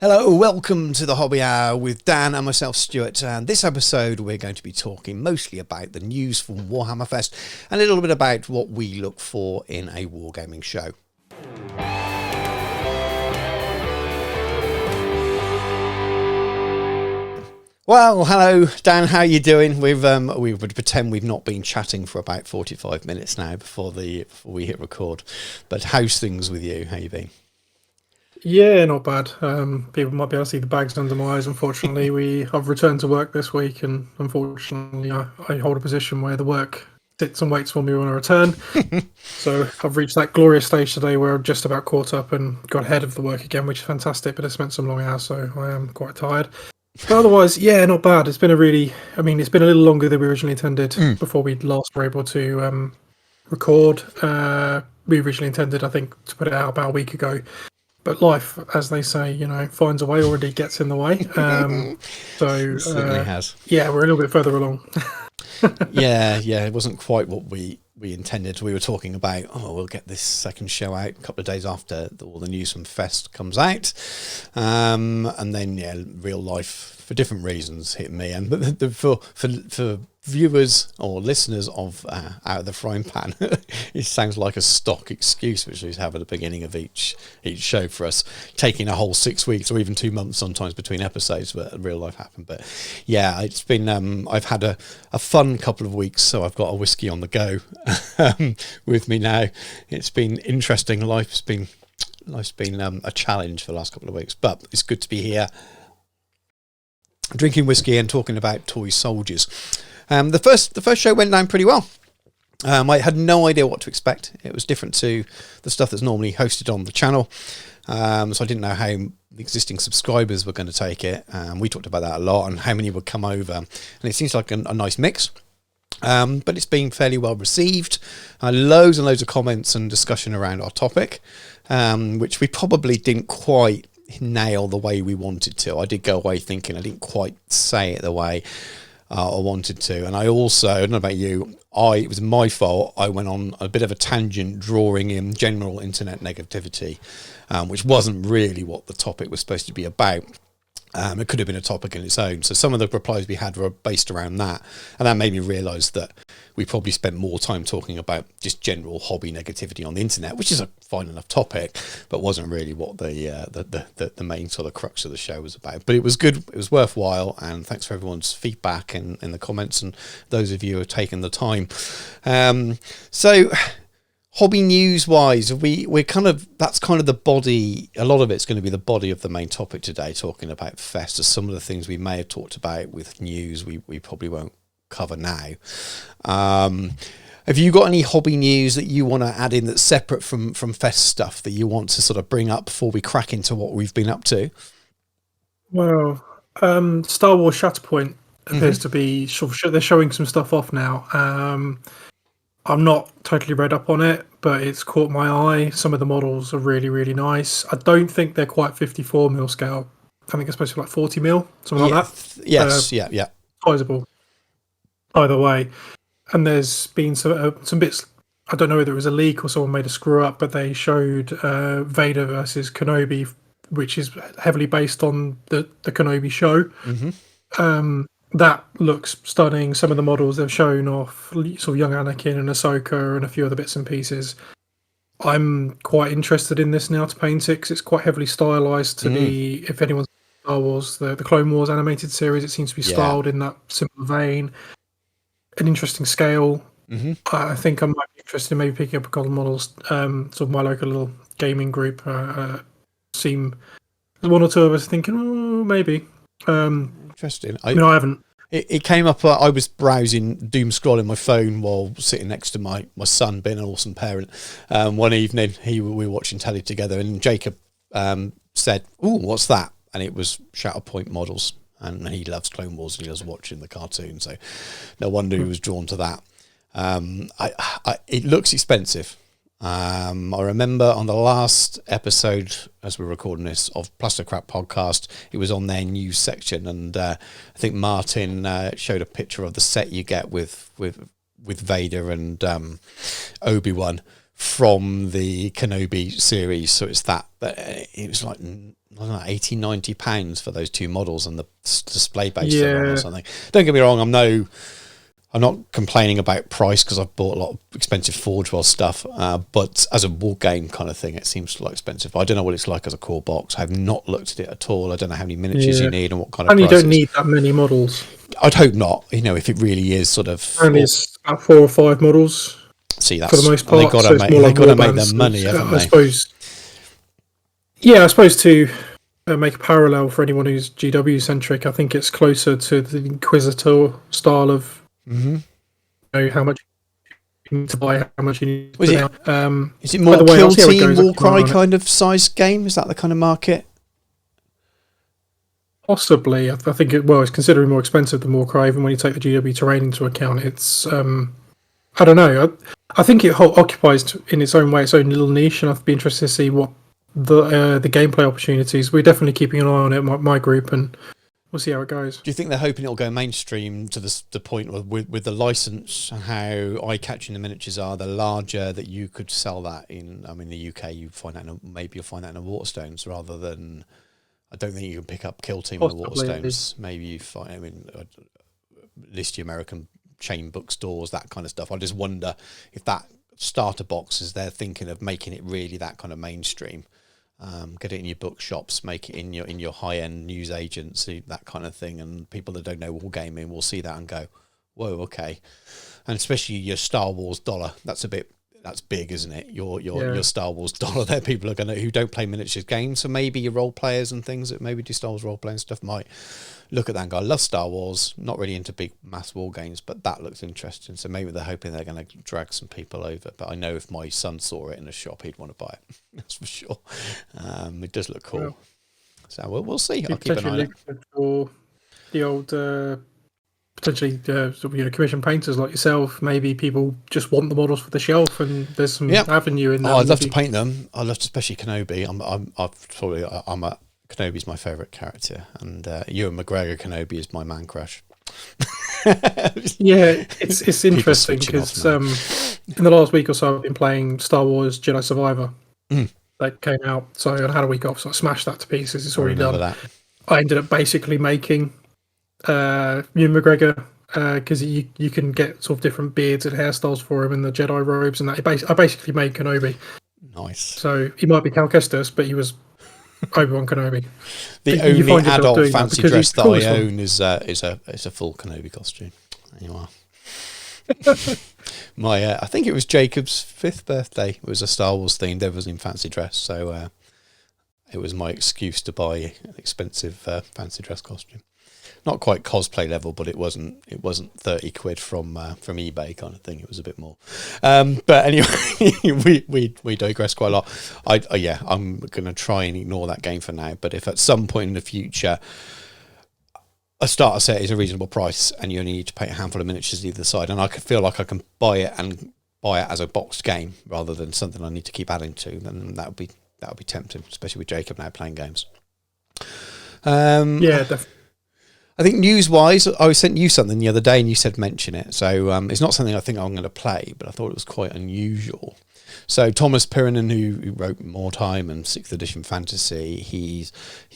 Hello, welcome to the Hobby Hour with Dan and myself, Stuart. And this episode, we're going to be talking mostly about the news from Warhammer Fest and a little bit about what we look for in a wargaming show. Well, hello, Dan. How are you doing? We would pretend we've not been chatting for about 45 minutes now before we hit record. But how's things with you? How you been? Yeah, not bad. People might be able to see the bags under my eyes. Unfortunately, I've returned to work this week, and unfortunately, I hold a position where the work sits and waits for me when I return. So I've reached that glorious stage today where I'm just about caught up and got ahead of the work again, which is fantastic. But I spent some long hours, so I am quite tired. But otherwise, yeah, not bad. It's been it's been a little longer than we originally intended before we last were able to record. We originally intended, I think, to put it out about a week ago. But life, as they say, finds a way, already gets in the way. It certainly has. Yeah, we're a little bit further along. yeah, it wasn't quite what we intended. We were talking about, we'll get this second show out a couple of days after all the news from Fest comes out. And then, real life, for different reasons, hit me. And for viewers or listeners of Out of the Frying Pan, it sounds like a stock excuse which we have at the beginning of each show for us, taking a whole 6 weeks or even 2 months sometimes between episodes, but real life happened. But yeah, it's been I've had a fun couple of weeks, so I've got a whiskey on the go with me now. It's been interesting. Life's been a challenge for the last couple of weeks, but it's good to be here drinking whiskey and talking about toy soldiers. The first show went down pretty well. I had no idea what to expect. It was different to the stuff that's normally hosted on the channel. So I didn't know how the existing subscribers were going to take it. We talked about that a lot and how many would come over. And it seems like a nice mix. But it's been fairly well received. Loads and loads of comments and discussion around our topic, which we probably didn't quite nail the way we wanted to. I did go away thinking I didn't quite say it the way I wanted to. And I don't know about you, it was my fault. I went on a bit of a tangent drawing in general internet negativity, which wasn't really what the topic was supposed to be about. It could have been a topic in its own. So some of the replies we had were based around that. And that made me realise that we probably spent more time talking about just general hobby negativity on the internet, which is a fine enough topic, but wasn't really what the main sort of crux of the show was about. But it was good. It was worthwhile. And thanks for everyone's feedback in the comments and those of you who have taken the time. So hobby news wise, that's kind of the body. A lot of it's going to be the body of the main topic today, talking about Fest. As some of the things we may have talked about with news, we probably won't cover now. Have you got any hobby news that you want to add in that's separate from Fest stuff that you want to sort of bring up before we crack into what we've been up to? Well, Star Wars Shatterpoint appears to be they're showing some stuff off now. I'm not totally read up on it, but it's caught my eye. Some of the models are really, really nice. I don't think they're quite 54mm scale. I think it's supposed to be like 40mm, something like that. Yes, yeah. Sizable. Either way. And there's been some bits, I don't know whether it was a leak or someone made a screw up, but they showed Vader versus Kenobi, which is heavily based on the Kenobi show. Mm-hmm. That looks stunning. Some of the models they've shown off, sort of young Anakin and Ahsoka and a few other bits and pieces. I'm quite interested in this now to paint it because it's quite heavily stylized to be, if anyone's Star Wars, the Clone Wars animated series, it seems to be styled in that similar vein. An interesting scale. Mm-hmm. I think I might be interested in maybe picking up a couple of models. Sort of my local little gaming group seem one or two of us thinking, maybe. Interesting. I haven't. It came up. I was browsing, doom scrolling my phone while sitting next to my son, being an awesome parent. One evening, we were watching telly together, and Jacob said, "Ooh, what's that?" And it was Shatterpoint models, and he loves Clone Wars and he loves watching the cartoon, so no wonder he was drawn to that. It looks expensive. I remember on the last episode, as we're recording this, of Plaster Crap Podcast, it was on their news section, and I think Martin showed a picture of the set you get with Vader and Obi-Wan from the Kenobi series. So it's that it was like, I don't know, 80, 90 pounds for those two models and the display base or something. Don't get me wrong, I'm not complaining about price because I've bought a lot of expensive Forge World stuff, but as a war game kind of thing, it seems like expensive. I don't know what it's like as a core box. I have not looked at it at all. I don't know how many miniatures you need and what kind of prices. And you don't need that many models. I'd hope not. If it really is sort of... Only it's about 4 or 5 models. See, that's... For the most part. They've got to make their money, haven't they? I suppose... Yeah, I suppose to make a parallel for anyone who's GW-centric, I think it's closer to the Inquisitor style of... how much you need to buy, how much you need to put out. Is it more Kill Team, Warcry kind of size game? Is that the kind of market? Possibly. I think it's considerably more expensive than Warcry, even when you take the GW terrain into account. It's I don't know. I think it occupies in its own way its own little niche, and I'd be interested to see what the gameplay opportunities. We're definitely keeping an eye on it, my group, and we'll see how it goes. Do you think they're hoping it'll go mainstream to the point with the license and how eye-catching the miniatures are? The larger that you could sell that in, the UK, you'll find that in the Waterstones rather than. I don't think you can pick up Kill Team in the Waterstones. Maybe you find. List your American chain bookstores, that kind of stuff. I just wonder if that starter box is they're thinking of making it really that kind of mainstream. Get it in your bookshops, make it in your high-end news agency, that kind of thing, and people that don't know wargaming will see that and go, whoa, okay. And especially your Star Wars dollar, that's big, isn't it? Your Star Wars dollar there, people are who don't play miniatures games, so maybe your role players and things that maybe do Star Wars role playing stuff might look at that and go, I love Star Wars, not really into big mass war games, but that looks interesting. So maybe they're hoping they're going to drag some people over. But I know if my son saw it in a shop, he'd want to buy it. That's for sure. It does look cool. Yeah. So we'll see. I'll keep an eye on it. For the old potentially commission painters like yourself, maybe people just want the models for the shelf, and there's some avenue in that. I'd love to paint them. I love to, especially Kenobi. Kenobi's my favourite character, and Ewan McGregor Kenobi is my man crush. Yeah, it's interesting because in the last week or so I've been playing Star Wars Jedi Survivor. That came out, so I had a week off, so I smashed that to pieces. It's already done. That. I ended up basically making Ewan McGregor because you can get sort of different beards and hairstyles for him and the Jedi robes and that. I basically made Kenobi. Nice. So he might be Cal Kestis, but he was Obi-Wan Kenobi. The only adult fancy dress that I own is a full Kenobi costume. There you are. I think it was Jacob's 5th birthday. It was a Star Wars themed. There was in fancy dress, so it was my excuse to buy an expensive fancy dress costume. Not quite cosplay level, but it wasn't 30 quid from eBay kind of thing. It was a bit more. But anyway, we digress quite a lot. I'm going to try and ignore that game for now. But if at some point in the future a starter set is a reasonable price and you only need to pay a handful of miniatures either side, and I could feel like I can buy it as a boxed game rather than something I need to keep adding to, then that would be tempting, especially with Jacob now playing games. Yeah, definitely. I think news-wise, I sent you something the other day and you said mention it. So it's not something I think I'm going to play, but I thought it was quite unusual. So Thomas Pirinen, who wrote More Time and 6th Edition Fantasy, he's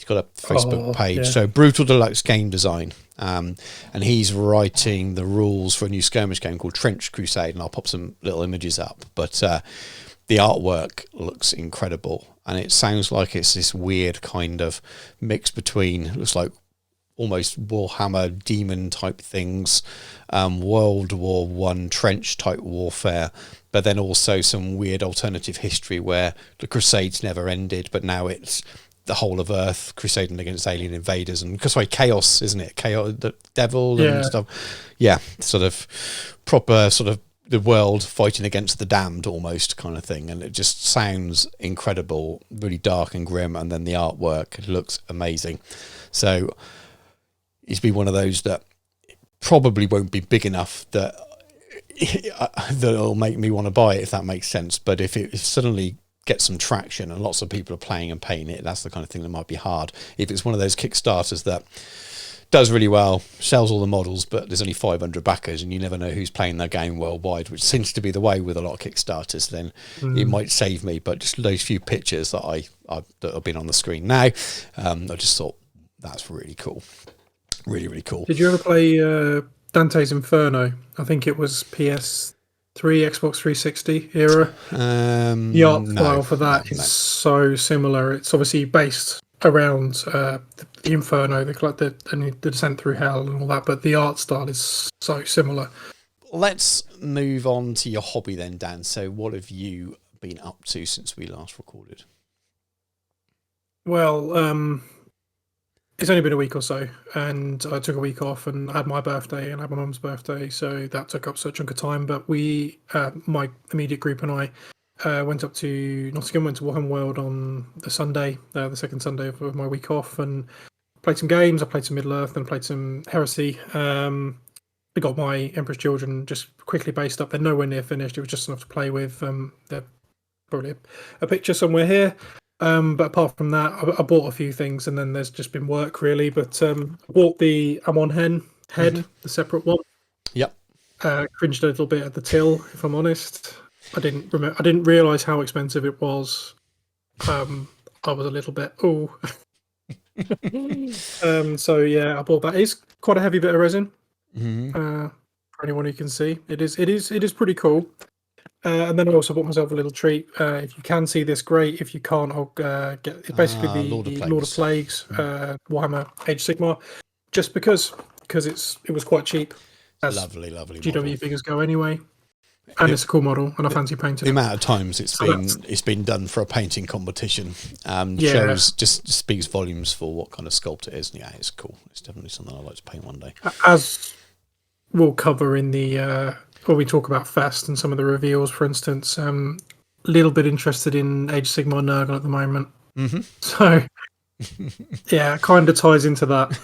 got a Facebook page. Yeah. So Brutal Deluxe Game Design. And he's writing the rules for a new skirmish game called Trench Crusade, and I'll pop some little images up. But the artwork looks incredible, and it sounds like it's this weird kind of mix between, it looks like almost Warhammer demon type things, World War I trench type warfare, but then also some weird alternative history where the Crusades never ended, but now it's the whole of Earth crusading against alien invaders, and chaos, isn't it? Chaos, the devil and stuff. Yeah, sort of proper sort of the world fighting against the damned almost kind of thing, and it just sounds incredible, really dark and grim, and then the artwork looks amazing. So it's be one of those that probably won't be big enough that it'll make me want to buy it, if that makes sense. But if it suddenly gets some traction and lots of people are playing and paying it, that's the kind of thing that might be hard. If it's one of those Kickstarters that does really well, sells all the models, but there's only 500 backers, and you never know who's playing their game worldwide, which seems to be the way with a lot of Kickstarters. Then it might save me, but just those few pictures that that have been on the screen now, I just thought that's really cool, really cool. Did you ever play Dante's Inferno? I think it was PS3, Xbox 360 era. The art style for that is so similar. It's obviously based around the Inferno, the Descent Through Hell and all that, but the art style is so similar. Let's move on to your hobby then, Dan. So what have you been up to since we last recorded? Well, it's only been a week or so, and I took a week off and had my birthday and had my mum's birthday, so that took up such a chunk of time. But we, my immediate group and I, went up to Nottingham, went to Warhammer World on the Sunday, the second Sunday of my week off, and played some games. I played some Middle-earth and played some Heresy. I got my Emperor's Children just quickly based up. They're nowhere near finished. It was just enough to play with. They're probably a picture somewhere here. But apart from that, I bought a few things, and then there's just been work really. But I bought the Amon head, the separate one. Yep. Cringed a little bit at the till, if I'm honest. I didn't realise how expensive it was. I was a little bit so yeah, I bought that. It's quite a heavy bit of resin. For anyone who can see, it is pretty cool. And then I also bought myself a little treat. If you can see this, great. If you can't, I'll get. It's basically the Lord of Plagues, Warhammer Age of Sigmar, just because it was quite cheap. As lovely GW model. figures go anyway. And it's a cool model, and I fancy painting. The amount of times it's been done for a painting competition just speaks volumes for what kind of sculpt it is. Yeah, it's cool. It's definitely something I'd like to paint one day. As we'll cover in the when we talk about Fest and some of the reveals, for instance, a little bit interested in Age of Sigmar Nurgle at the moment. So yeah, kind of ties into that.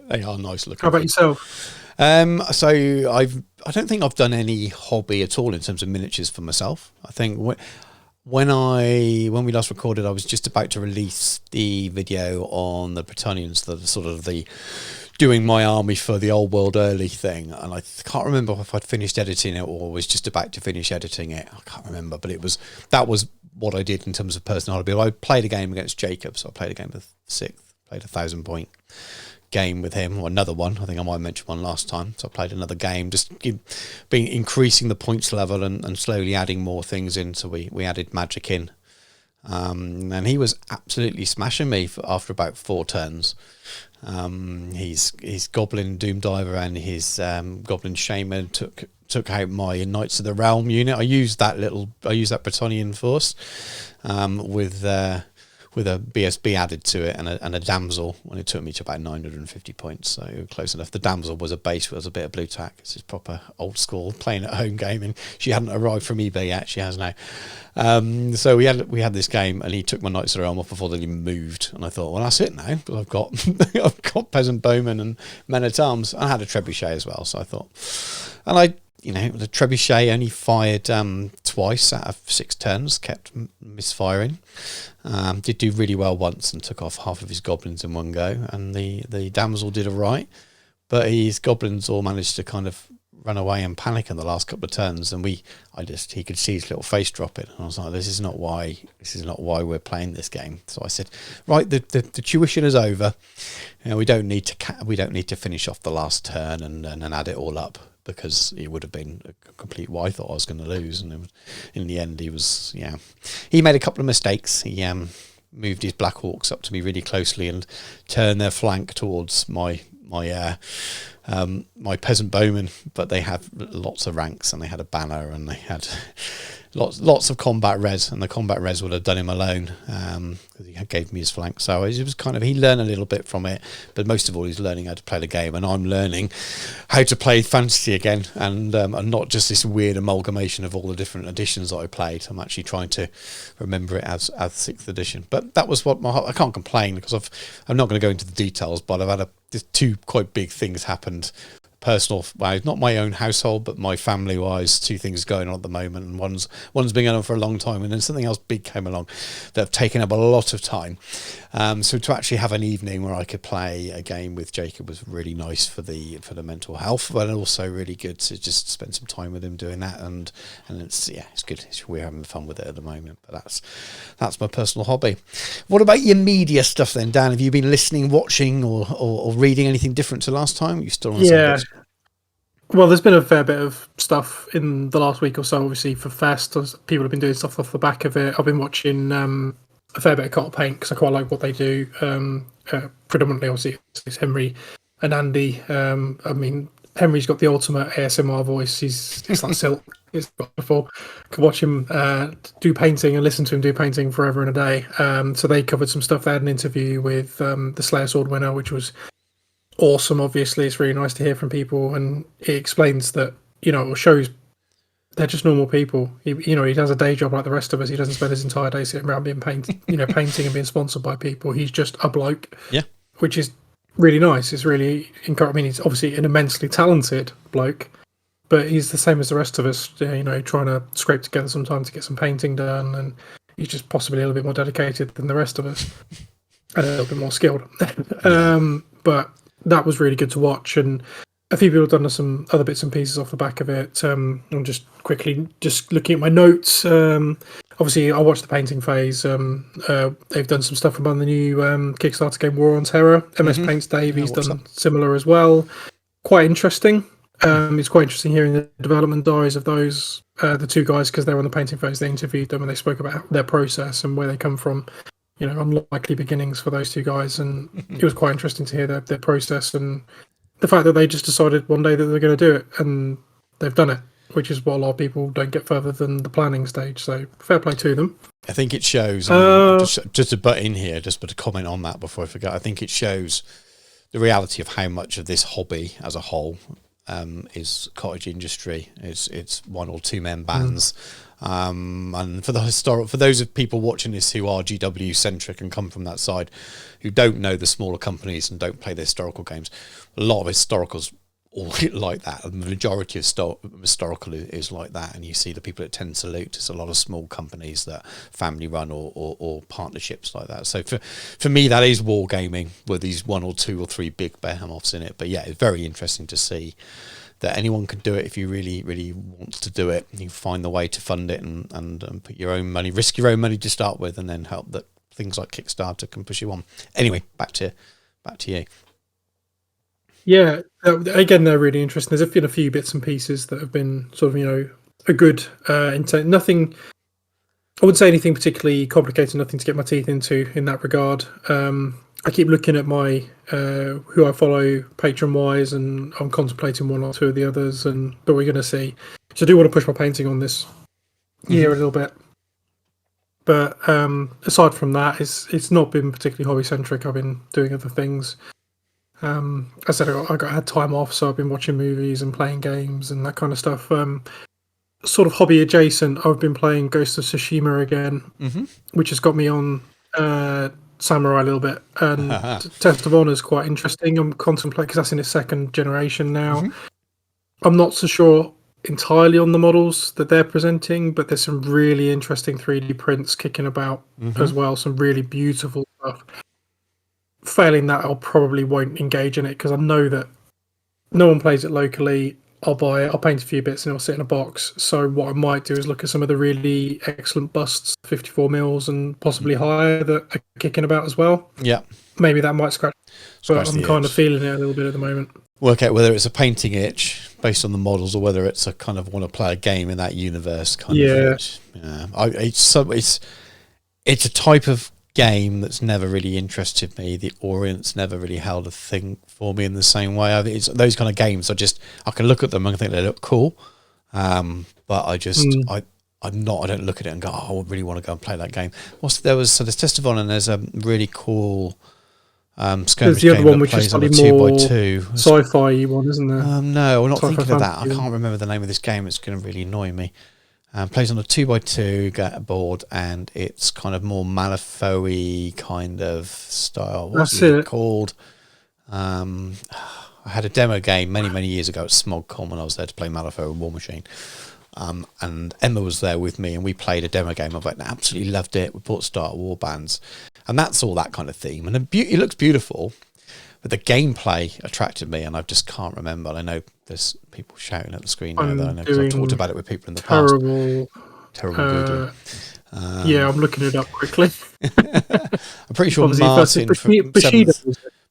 They are nice looking. How about yourself? So I don't think I've done any hobby at all in terms of miniatures for myself. I think when we last recorded, I was just about to release the video on the Britannians, the doing my army for the old world early thing, and I can't remember if I'd finished editing it or was just about to finish editing it. I can't remember, but that was what I did in terms of personality. I played a game against Jacob, so I played a game with Sixth, played a 1,000-point game with him, or another one. I think I might have mentioned one last time. So I played another game, just being increasing the points level and slowly adding more things in. So we added magic in, and he was absolutely smashing me after about 4 turns. His Goblin Doomdiver and his Goblin Shaman took out my Knights of the Realm unit. I used that Britannian force with a BSB added to it and a damsel, and it took me to about 950 points, so close enough. The damsel was a base, was a bit of blue tack. This is proper old school playing at home gaming. She hadn't arrived from eBay yet, she has now. So we had this game, and he took my Knights of the Realm off before they even moved, and I thought, well, that's it now, because I've got Peasant Bowmen and Men at Arms. I had a Trebuchet as well, so I thought, and the Trebuchet only fired twice out of 6 turns, kept misfiring. Did do really well once and took off half of his goblins in one go, and the damsel did alright, but his goblins all managed to kind of run away and panic in the last couple of turns, and he could see his little face drop it, and I was like, this is not why we're playing this game. So I said, right, the tuition is over, we don't need to finish off the last turn and add it all up, because it would have been a complete I thought I was going to lose, and in the end he made a couple of mistakes. He moved his Black Hawks up to me really closely and turned their flank towards my Peasant Bowmen, but they had lots of ranks, and they had a banner, and they had lots of combat res, and the combat res would have done him alone, because he gave me his flank. So it was kind of, he learned a little bit from it, but most of all he's learning how to play the game, and I'm learning how to play fantasy again, and not just this weird amalgamation of all the different editions that I played. I'm actually trying to remember it as 6th edition. But that was what I can't complain, because I'm not going to go into the details, but I've had 2 quite big things happened personal, well, not my own household, but my family wise, two things going on at the moment, and one's been going on for a long time, and then something else big came along that have taken up a lot of time. So to actually have an evening where I could play a game with Jacob was really nice for the mental health, but also really good to just spend some time with him doing that, and it's good. We're having fun with it at the moment, but that's my personal hobby. What about your media stuff then, Dan? Have you been listening, watching, or reading anything different to last time? You still on the same bit? Well, there's been a fair bit of stuff in the last week or so, obviously, for Fest. People have been doing stuff off the back of it. I've been watching a fair bit of Cottle Paint because I quite like what they do. Predominantly, obviously, it's Henry and Andy. I mean, Henry's got the ultimate ASMR voice. It's like silk. It's wonderful. Could watch him do painting and listen to him do painting forever and a day. So they covered some stuff. They had an interview with the Slayer Sword winner, which was awesome. Obviously, it's really nice to hear from people, and it explains that, it shows they're just normal people. He has a day job like the rest of us. He doesn't spend his entire day sitting around being painting and being sponsored by people. He's just a bloke, which is really nice. It's really encouraging. I mean, he's obviously an immensely talented bloke, but he's the same as the rest of us. Trying to scrape together some time to get some painting done, and he's just possibly a little bit more dedicated than the rest of us, and a little bit more skilled. But that was really good to watch, and a few people have done some other bits and pieces off the back of it. I'm just quickly looking at my notes. Obviously, I watched the painting phase. They've done some stuff about the new Kickstarter game War on Terror. MS Paint's Dave, he's done similar as well. Quite interesting. It's quite interesting hearing the development diaries of those, the two guys, because they were on the painting phase. They interviewed them and they spoke about their process and where they come from. Unlikely beginnings for those two guys, and it was quite interesting to hear their process and the fact that they just decided one day that they're going to do it, and they've done it, which is what a lot of people don't get further than the planning stage. So fair play to them. I think it shows, just to butt in here, just to comment on that before I forget, I think it shows the reality of how much of this hobby as a whole is cottage industry. It's one or two men bands. And for those of people watching this who are GW centric and come from that side, who don't know the smaller companies and don't play the historical games, a lot of historicals all like that. The majority of historical is like that, and you see the people that tend to salute. It's a lot of small companies that family run or partnerships like that. So for me, that is wargaming with these one or two or three big behemoths in it. But yeah, it's very interesting to see that anyone can do it if you really, really want to do it. You find the way to fund it and put your own money, risk your own money to start with, and then help that things like Kickstarter can push you on. Anyway, back to you. Yeah, again, they're really interesting. There's been a few bits and pieces that have been sort of, a good intent. Nothing, I wouldn't say anything particularly complicated, nothing to get my teeth into in that regard. I keep looking at my who I follow patron-wise, and I'm contemplating one or two of the others, but we're going to see. So I do want to push my painting on this year a little bit. But aside from that, it's not been particularly hobby-centric. I've been doing other things. As I said, I had time off, so I've been watching movies and playing games and that kind of stuff. Sort of hobby adjacent, I've been playing Ghost of Tsushima again, which has got me on Samurai a little bit. And Test of Honor is quite interesting. I'm contemplating, because that's in its second generation now. I'm not so sure entirely on the models that they're presenting, but there's some really interesting 3D prints kicking about as well. Some really beautiful stuff. Failing that, I'll probably won't engage in it because I know that no one plays it locally. I'll buy it, I'll paint a few bits, and it'll sit in a box. So what I might do is look at some of the really excellent busts, 54 mils and possibly higher, that are kicking about as well. Yeah, maybe that might scratch but I'm kind of feeling it a little bit at the moment. Work out whether it's a painting itch based on the models, or whether it's a kind of want to play a game in that universe kind of itch. Yeah, it's a type of game that's never really interested me. The Orient's never really held a thing for me in the same way. It's those kind of games. I can look at them and I think they look cool, but I don't look at it and go, I really want to go and play that game. There's Test of Honor, and there's a really cool skirmish the other game one that which plays is on a slightly more 2x2 sci-fi one, isn't there? No, I'm not Sci-fi thinking of that. I fantasy. can't remember the name of this game. It's going to really annoy me. Plays on a 2x2 board, and it's kind of more Malifaux-y kind of style. What's it called? I I had a demo game many years ago at SmogCon when I was there to play Malifaux and War Machine. And Emma was there with me, and we played a demo game of it and absolutely loved it. We bought Star War bands, and that's all that kind of theme. And it looks beautiful, but the gameplay attracted me, and I just can't remember. I know there's people shouting at the screen now, that I know, because I've talked about it with people in the past. Terrible Googling. Yeah, I'm looking it up quickly. I'm pretty sure Martin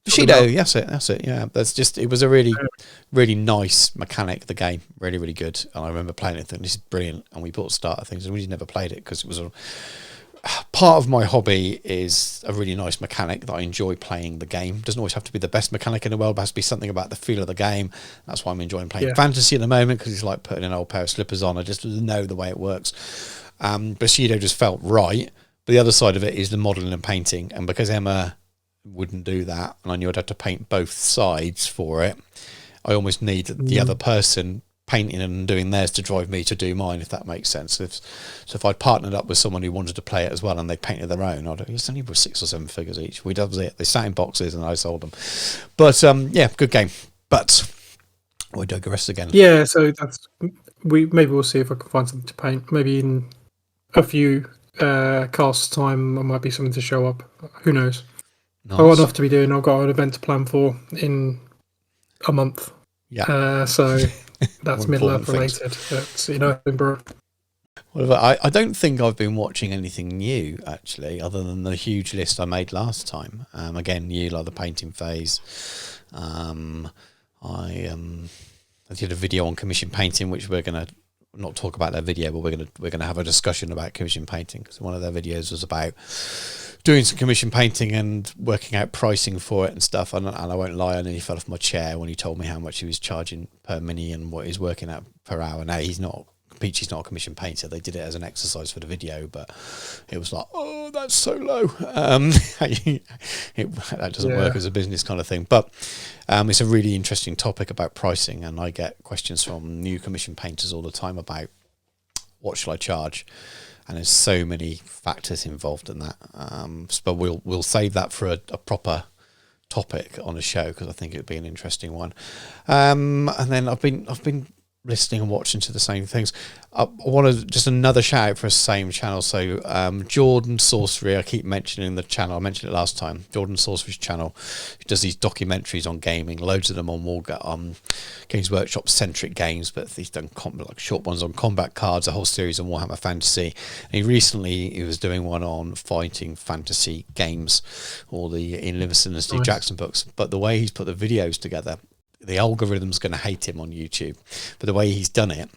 Bushido, that's it. Yeah, it was a really nice mechanic. The game, really good. And I remember playing it and thinking, this is brilliant. And we bought starter things, and we never played it because it was part of my hobby is a really nice mechanic that I enjoy playing the game. It doesn't always have to be the best mechanic in the world, but it has to be something about the feel of the game. That's why I'm enjoying playing fantasy at the moment, because it's like putting an old pair of slippers on. I just know the way it works. Bushido just felt right. But the other side of it is the modelling and painting, and because Emma wouldn't do that, and I knew I'd have to paint both sides for it, I almost need the other person painting and doing theirs to drive me to do mine, if that makes sense. So if I'd partnered up with someone who wanted to play it as well and they painted their own, it's only 6 or 7 figures each. We did it. They sat in boxes and I sold them. But yeah, good game. But we digress again. Yeah, so maybe we'll see if I can find something to paint. Maybe in a few casts time, there might be something to show up. Who knows? Nice. I've got enough to be doing. I've got an event to plan for in a month. Yeah. So that's Middle Earth related. It's in Edinburgh. I don't think I've been watching anything new, actually, other than the huge list I made last time. Again, you like the painting phase. I did a video on commission painting, which we're going to not talk about that video, but we're gonna have a discussion about commission painting, because one of their videos was about doing some commission painting and working out pricing for it and stuff. And I won't lie, I nearly fell off my chair when he told me how much he was charging per mini and what he's working at per hour. Now Peachy's not a commission painter. They did it as an exercise for the video, but it was like, oh, that's so low. That doesn't work as a business kind of thing. But it's a really interesting topic about pricing, and I get questions from new commission painters all the time about what shall I charge, and there's so many factors involved in that. But we'll save that for a proper topic on a show, because I think it would be an interesting one. And then I've been listening and watching to the same things. I want to just another shout out for the same channel. So Jordan Sorcery, I keep mentioning the channel. I mentioned it last time. Jordan Sorcery's channel, he does these documentaries on gaming, loads of them on Games Workshop centric games, but he's done like short ones on combat cards, a whole series on Warhammer Fantasy. And he was doing one on fighting fantasy games, or the Ian Livingstone and Steve Jackson books. But the way he's put the videos together, the algorithm's going to hate him on YouTube. But the way he's done it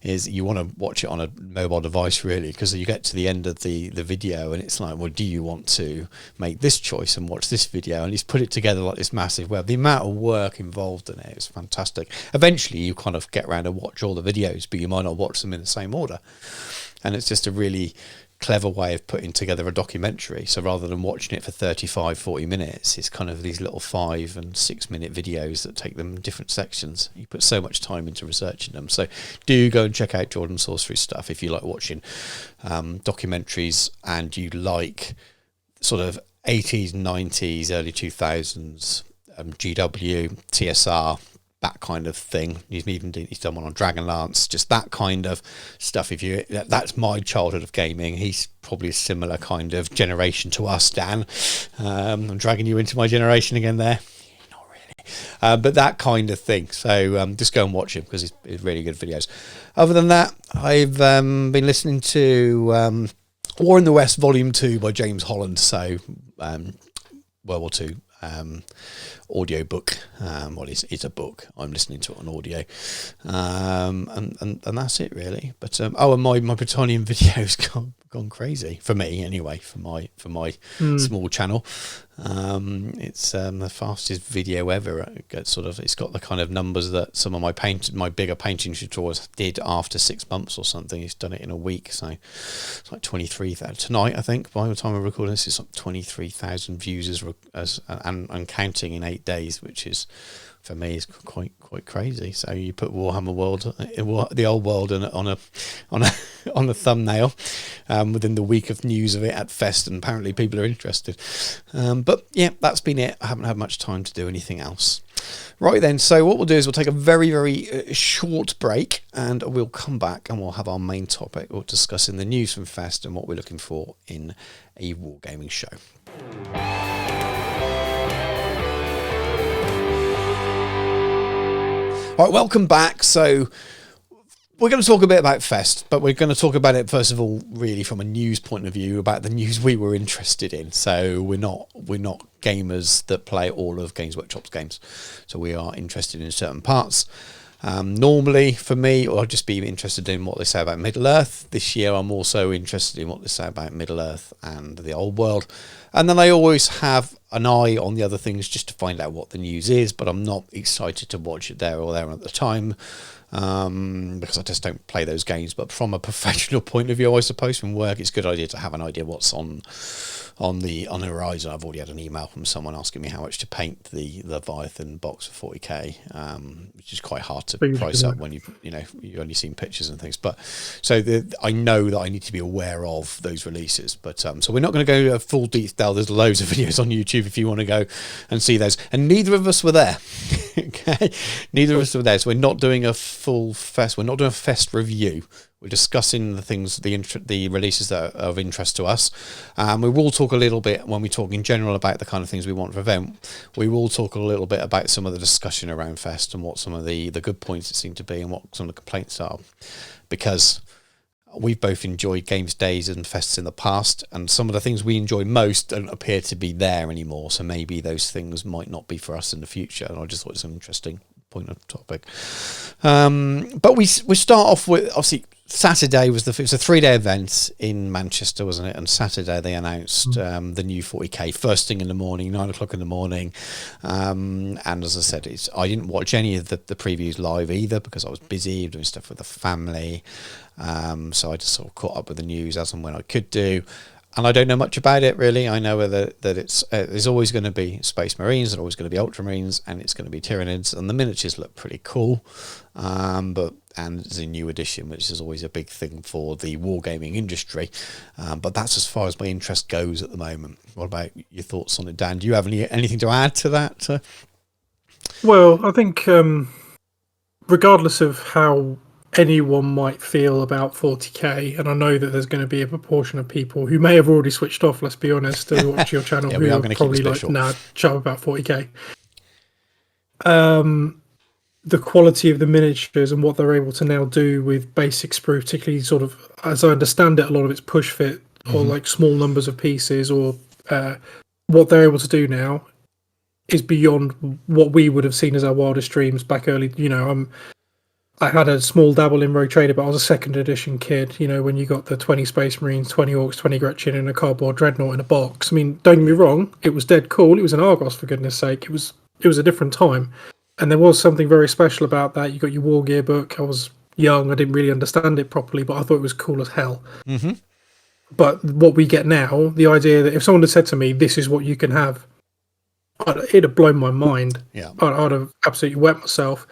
is you want to watch it on a mobile device, really, because you get to the end of the video and it's like, well, do you want to make this choice and watch this video? And he's put it together like this massive web. The amount of work involved in it is fantastic. Eventually you kind of get around and watch all the videos, but you might not watch them in the same order. And it's just a really clever way of putting together a documentary. So rather than watching it for 35-40 minutes, it's kind of these little 5 and 6 minute videos that take them in different sections. You put so much time into researching them. So do go and check out Jordan Sorcery stuff if you like watching documentaries and you like sort of 80s, 90s, early 2000s GW, TSR, that kind of thing. He's done one on Dragonlance, just that kind of stuff. That's my childhood of gaming. He's probably a similar kind of generation to us, Dan. I'm dragging you into my generation again there. Not really. But that kind of thing. So just go and watch him, because it's really good videos. Other than that, I've been listening to War in the West Volume 2 by James Holland. So World War II audio book. Well, it's a book. I'm listening to it on audio, and that's it really. But and my Britannian video's gone crazy for me anyway. For my small channel, it's the fastest video ever. It's got the kind of numbers that some of my bigger painting tutorials did after 6 months or something. He's done it in a week, so it's like 23,000 tonight. I think by the time I record this, it's like 23,000 views and counting in 8 days, which is, for me, is quite crazy. So you put Warhammer World, the old world, on a thumbnail within the week of news of it at Fest, and apparently people are interested. But yeah, that's been it. I haven't had much time to do anything else. Right then, so what we'll do is we'll take a very, very short break, and we'll come back and we'll have our main topic. We'll discuss in the news from Fest and what we're looking for in a wargaming show. All right, welcome back. So we're going to talk a bit about Fest, but we're going to talk about it first of all, really from a news point of view, about the news we were interested in. So we're not gamers that play all of Games Workshop's games. So we are interested in certain parts. Normally, for me, I'll just be interested in what they say about Middle-earth. This year, I'm also interested in what they say about Middle-earth and the Old World. And then I always have an eye on the other things just to find out what the news is, but I'm not excited to watch it there or there at the time. Because I just don't play those games. But from a professional point of view, I suppose, from work, it's a good idea to have an idea what's on the horizon. I've already had an email from someone asking me how much to paint the Leviathan box for 40k, which is quite hard to price up when you've only seen pictures and things. But so I know that I need to be aware of those releases. But so we're not going to go full detail. There's loads of videos on YouTube if you want to go and see those. And neither of us were there. Okay, neither of us were there. So we're not doing a full Fest. We're not doing a Fest review. We're discussing the things, the releases that are of interest to us. We will talk a little bit, when we talk in general about the kind of things we want for event, we will talk a little bit about some of the discussion around Fest and what some of the good points it seem to be and what some of the complaints are. Because we've both enjoyed games days and fests in the past, and some of the things we enjoy most don't appear to be there anymore. So maybe those things might not be for us in the future. And I just thought it was an interesting point of topic. But we start off with, obviously, Saturday was it was a 3-day event in Manchester, wasn't it? And Saturday they announced the new 40k first thing in the morning, 9 o'clock in the morning. And as I said, I didn't watch any of the previews live either because I was busy doing stuff with the family. So I just sort of caught up with the news as and when I could do. And I don't know much about it really. I know that there's always going to be Space Marines, there's always going to be Ultramarines, and it's going to be Tyranids, and the miniatures look pretty cool. And it's a new edition, which is always a big thing for the wargaming industry. But that's as far as my interest goes at the moment. What about your thoughts on it, Dan? Do you have anything to add to that? Well, I think regardless of how anyone might feel about 40k, and I know that there's going to be a proportion of people who may have already switched off, let's be honest, to watch your channel, who are probably like, nah, shut up about 40k. The quality of the miniatures and what they're able to now do with basic sprue, particularly sort of, as I understand it, a lot of it's push fit or like small numbers of pieces, or what they're able to do now is beyond what we would have seen as our wildest dreams back early. I had a small dabble in Rogue Trader, but I was a second edition kid, when you got the 20 Space Marines, 20 Orcs, 20 Gretchen in a cardboard Dreadnought in a box. I mean, don't get me wrong, it was dead cool. It was an Argos, for goodness sake. It was a different time. And there was something very special about that. You got your War Gear book. I was young. I didn't really understand it properly, but I thought it was cool as hell. Mm-hmm. But what we get now, the idea that if someone had said to me, this is what you can have, it'd have blown my mind. Yeah. I'd have absolutely wet myself.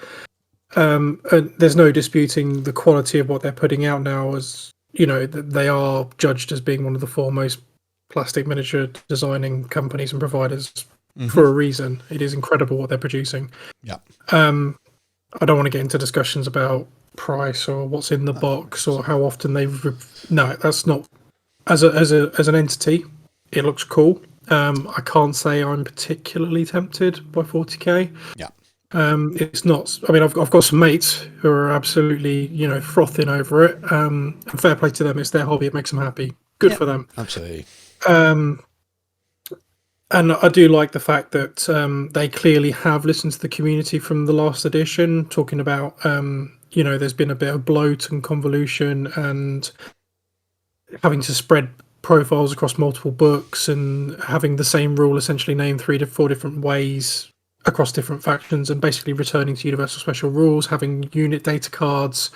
And there's no disputing the quality of what they're putting out now, as they are judged as being one of the foremost plastic miniature designing companies and providers for a reason. It is incredible what they're producing. Yeah. I don't want to get into discussions about price or what's in the box or how often no, that's not, as an entity, it looks cool. I can't say I'm particularly tempted by 40k. Yeah. It's not. I mean, I've got some mates who are absolutely, frothing over it. And fair play to them. It's their hobby. It makes them happy. Good for them. Absolutely. And I do like the fact that they clearly have listened to the community from the last edition, talking about, there's been a bit of bloat and convolution and having to spread profiles across multiple books and having the same rule essentially named 3 to 4 different ways across different factions, and basically returning to universal special rules, having unit data cards.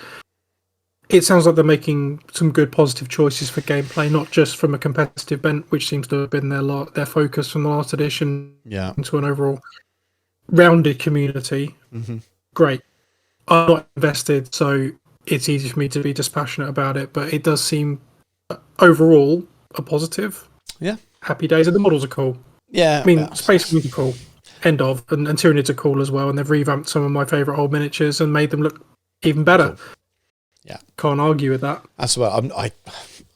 It sounds like they're making some good positive choices for gameplay, not just from a competitive bent, which seems to have been their focus from the last edition, into an overall rounded community. Mm-hmm. Great. I'm not invested, so it's easy for me to be dispassionate about it, but it does seem overall a positive. Yeah. Happy days, and the models are cool. Yeah. I mean, Space Marines are cool. end of. And Tyranids are cool as well, and they've revamped some of my favourite old miniatures and made them look even better. Cool. Yeah, can't argue with that. That's well.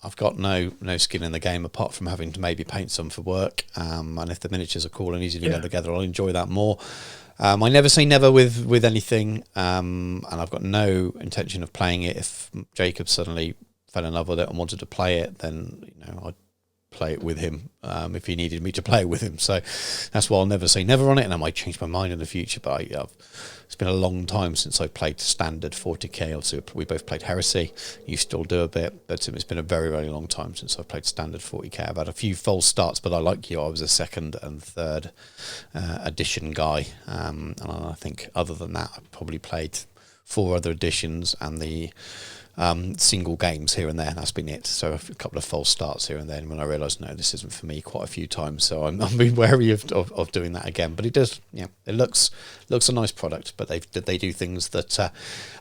I've got no skin in the game apart from having to maybe paint some for work. And if the miniatures are cool and easy to get together, I'll enjoy that more. I never say never with anything, and I've got no intention of playing it. If Jacob suddenly fell in love with it and wanted to play it, then I'd play it with him if he needed me to play it with him. So that's why I'll never say never on it, and I might change my mind in the future. But it's been a long time since I played standard 40k. Obviously, we both played Heresy. You still do a bit, but it's been a very, very long time since I've played standard 40k. I've had a few false starts, but I like you. I was a second and third edition guy, and I think other than that, I've probably played 4 other editions and the single games here and there. That's been it. So a couple of false starts here and then when I realised, no, this isn't for me, quite a few times. So I'm being wary of doing that again. But it does, it looks a nice product. But they do things that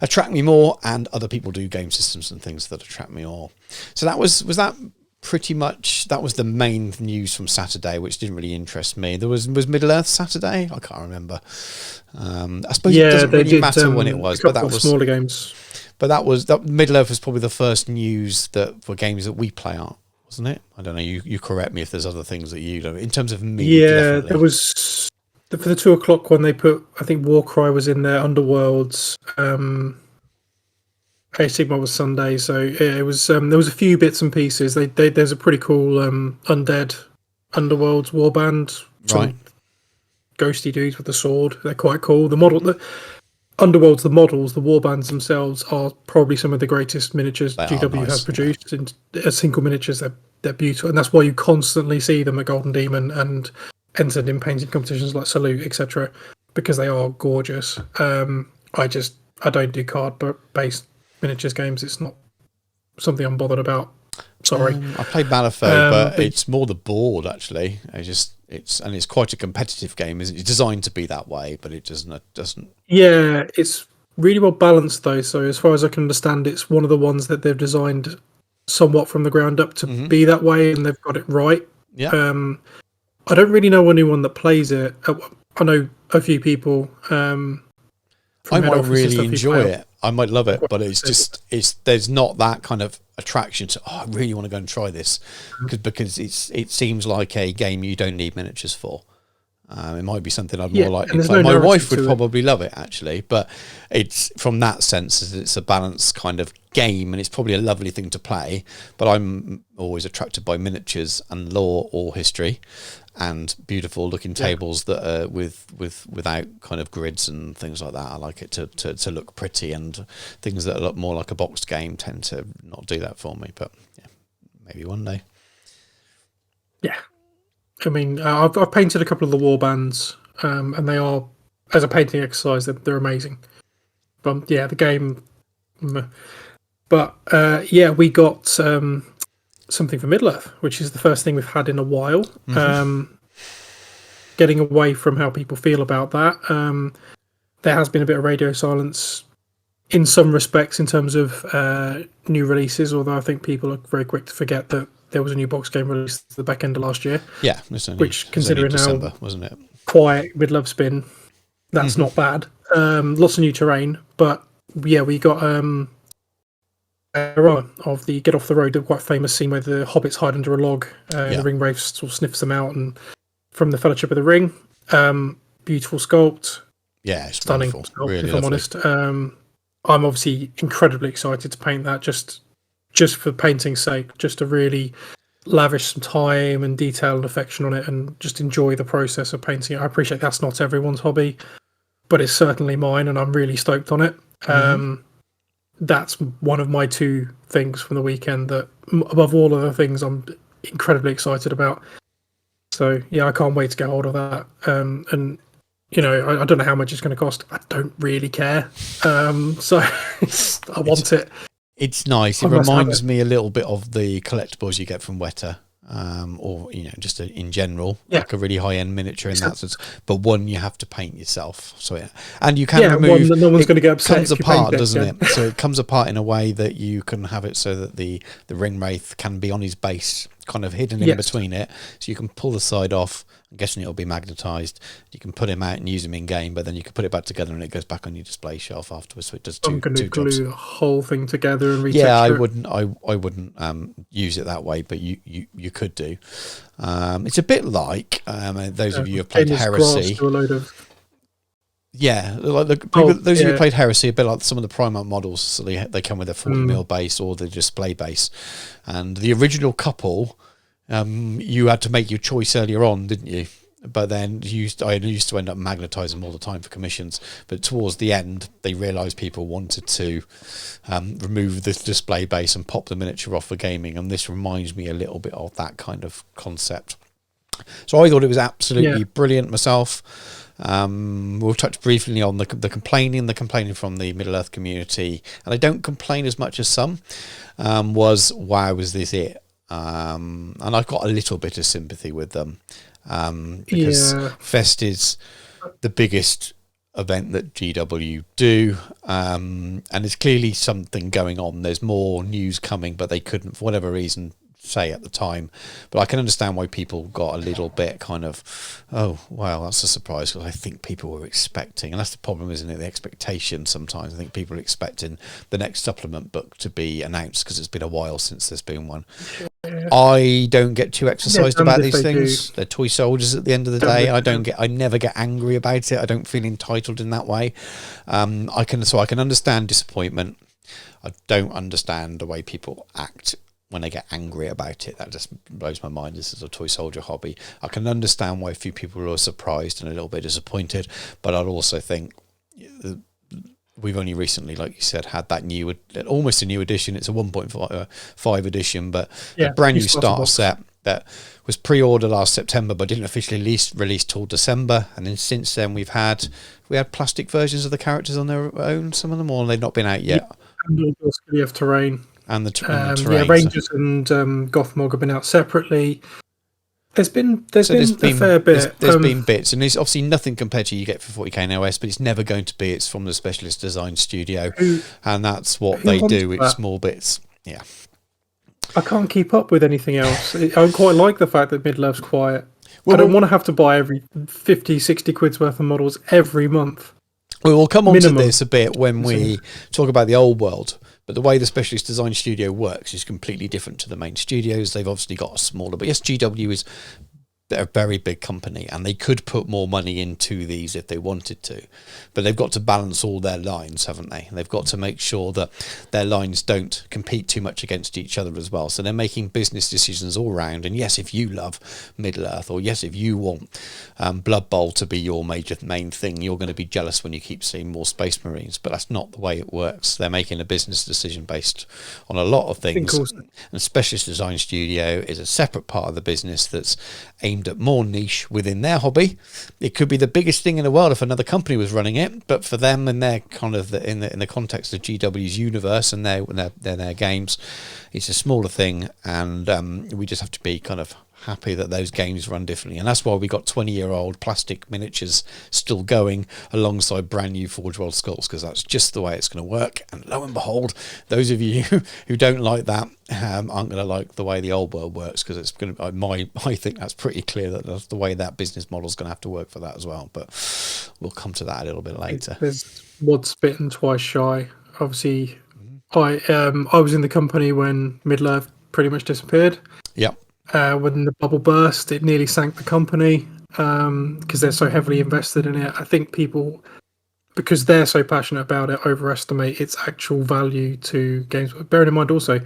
attract me more, and other people do game systems and things that attract me more. So that was that. Pretty much that was the main news from Saturday, which didn't really interest me. There was Middle Earth Saturday. I can't remember. I suppose it doesn't really matter when it was, but that was smaller games. But that Middle Earth was probably the first news that for games that we play on, wasn't it? I don't know. You correct me if there's other things that you know. In terms of me, yeah, definitely. There was for the 2 o'clock one. They put, I think Warcry was in there, Underworlds. Age Sigma was Sunday, so it was. There was a few bits and pieces. There's a pretty cool undead Underworlds warband. Right. Ghosty dudes with the sword. They're quite cool. The Underworlds, the models, the warbands themselves are probably some of the greatest miniatures GW has produced. In single miniatures, they're beautiful, and that's why you constantly see them at Golden Demon and entered in painting competitions like Salute, etc., because they are gorgeous. I don't do card-based miniatures games. It's not something I'm bothered about. Sorry. I play Malifaux, but it's more the board actually. It's quite a competitive game, isn't it? It's designed to be that way, but it doesn't. Yeah, it's really well balanced though. So as far as I can understand, it's one of the ones that they've designed somewhat from the ground up to be that way, and they've got it right. Yeah. I don't really know anyone that plays it. I know a few people. I might really enjoy it. I might love it, but there's not that kind of attraction to, I really want to go and try this, because it seems like a game you don't need miniatures for. It might be something I'd more likely play. My wife would probably love it actually, but it's from that sense it's a balanced kind of game, and it's probably a lovely thing to play. But I'm always attracted by miniatures and lore or history, and beautiful looking tables that are without kind of grids and things like that. I like it to look pretty, and things that look more like a boxed game tend to not do that for me. But yeah, maybe one day. Yeah. I mean, I've painted a couple of the war bands, and they are, as a painting exercise, they're amazing. But yeah, the game. But yeah, we got something for Middle-earth, which is the first thing we've had in a while. Getting away from how people feel about that, there has been a bit of radio silence in some respects in terms of new releases, although I think people are very quick to forget that there was a new box game released at the back end of last year. Yeah, which, considering December, how wasn't it? quiet Middle-earth's been, that's not bad. Lots of new terrain, but yeah, we got of the Get Off the Road, the quite famous scene where the hobbits hide under a log, the ring wraith sort of sniffs them out, and from the Fellowship of the Ring, beautiful sculpt, it's stunning wonderful. sculpt, Really if I'm honest. I'm obviously incredibly excited to paint that, just for painting's sake, just to really lavish some time and detail and affection on it, and just enjoy the process of painting it. I appreciate that's not everyone's hobby, but it's certainly mine, and I'm really stoked on it. That's one of my 2 things from the weekend that, above all other things, I'm incredibly excited about. So yeah, I can't wait to get hold of that. And I don't know how much it's going to cost. I don't really care. So I want it. It's nice. It reminds me a little bit of the collectibles you get from Weta, or just in general, like a really high-end miniature in that sense. But one you have to paint yourself. So and you can remove. One that no one's going to get upset. Comes apart, doesn't it? So it comes apart in a way that you can have it so that the ring wraith can be on his base kind of hidden in between it, so you can pull the side off. I'm guessing it'll be magnetized. You can put him out and use him in game, but then you can put it back together and it goes back on your display shelf afterwards. So it does two I'm going to glue jobs. the whole thing together and retexture Yeah, I it. wouldn't. I wouldn't use it that way, but you could do. It's a bit like those of you who have played Heresy. To a load of... Yeah, like those of you who played Heresy, a bit like some of the Primarch models. So they come with a 40mm base or the display base, and the original couple. You had to make your choice earlier on, didn't you? But then I used to end up magnetising them all the time for commissions. But towards the end, they realised people wanted to remove the display base and pop the miniature off for gaming. And this reminds me a little bit of that kind of concept. So I thought it was absolutely brilliant myself. We'll touch briefly on the complaining from the Middle-earth community. And I don't complain as much as some. Was this it? And I've got a little bit of sympathy with them because Fest is the biggest event that GW do, and there's clearly something going on. There's more news coming, but they couldn't, for whatever reason, say at the time. But I can understand why people got a little bit kind of, oh wow, that's a surprise, because I think people were expecting, and that's the problem, isn't it, the expectation. Sometimes I think people are expecting the next supplement book to be announced because it's been a while since there's been one. I don't get too exercised about these things. They're toy soldiers at the end of the day. I never get angry about it. I don't feel entitled in that way. I can understand disappointment. I don't understand the way people act when they get angry about it. That just blows my mind. This is a toy soldier hobby. I can understand why a few people are surprised and a little bit disappointed, but I'd also think we've only recently, like you said, had that almost a new edition. It's a 1.5 edition, but a brand new starter set that was pre-ordered last September but didn't officially release till December. And then since then we had plastic versions of the characters on their own, some of them, or they've not been out yet. And you have terrain. And the terrain. Rangers and Gothmog have been out separately. There's been a fair bit. There's been bits, and there's obviously nothing compared to you get for 40k in OS, but it's never going to be. It's from the Specialist Design Studio, and that's what they do. It's small bits. Yeah. I can't keep up with anything else. I quite like the fact that Middle-earth's quiet. I don't want to have to buy every 50, 60 quid's worth of models every month. We'll come on to this a bit when we talk about the old world. But the way the Specialist Design Studio works is completely different to the main studios. They've obviously got a smaller, but yes, GW is a very big company, and they could put more money into these if they wanted to. But they've got to balance all their lines, haven't they? They've got to make sure that their lines don't compete too much against each other as well. So they're making business decisions all round. And yes, if you love Middle-earth, or yes, if you want Blood Bowl to be your main thing, you're going to be jealous when you keep seeing more Space Marines. But that's not the way it works. They're making a business decision based on a lot of things. And Specialist Design Studio is a separate part of the business that's aimed at more niche within their hobby. It could be the biggest thing in the world if another company was running it, but for them and their kind of in the context of GW's universe and their games, it's a smaller thing, and we just have to be kind of happy that those games run differently. And that's why we got 20-year-old plastic miniatures still going alongside brand new Forge World skulls, because that's just the way it's going to work. And lo and behold, those of you who don't like that aren't going to like the way the old world works, because it's going to. I think that's pretty clear that that's the way that business model is going to have to work for that as well. But we'll come to that a little bit later. There's once bitten, twice shy. Obviously, I was in the company when Middle-earth pretty much disappeared. Yep. When the bubble burst, it nearly sank the company because they're so heavily invested in it. I think people, because they're so passionate about it, overestimate its actual value to games. Bearing in mind also, they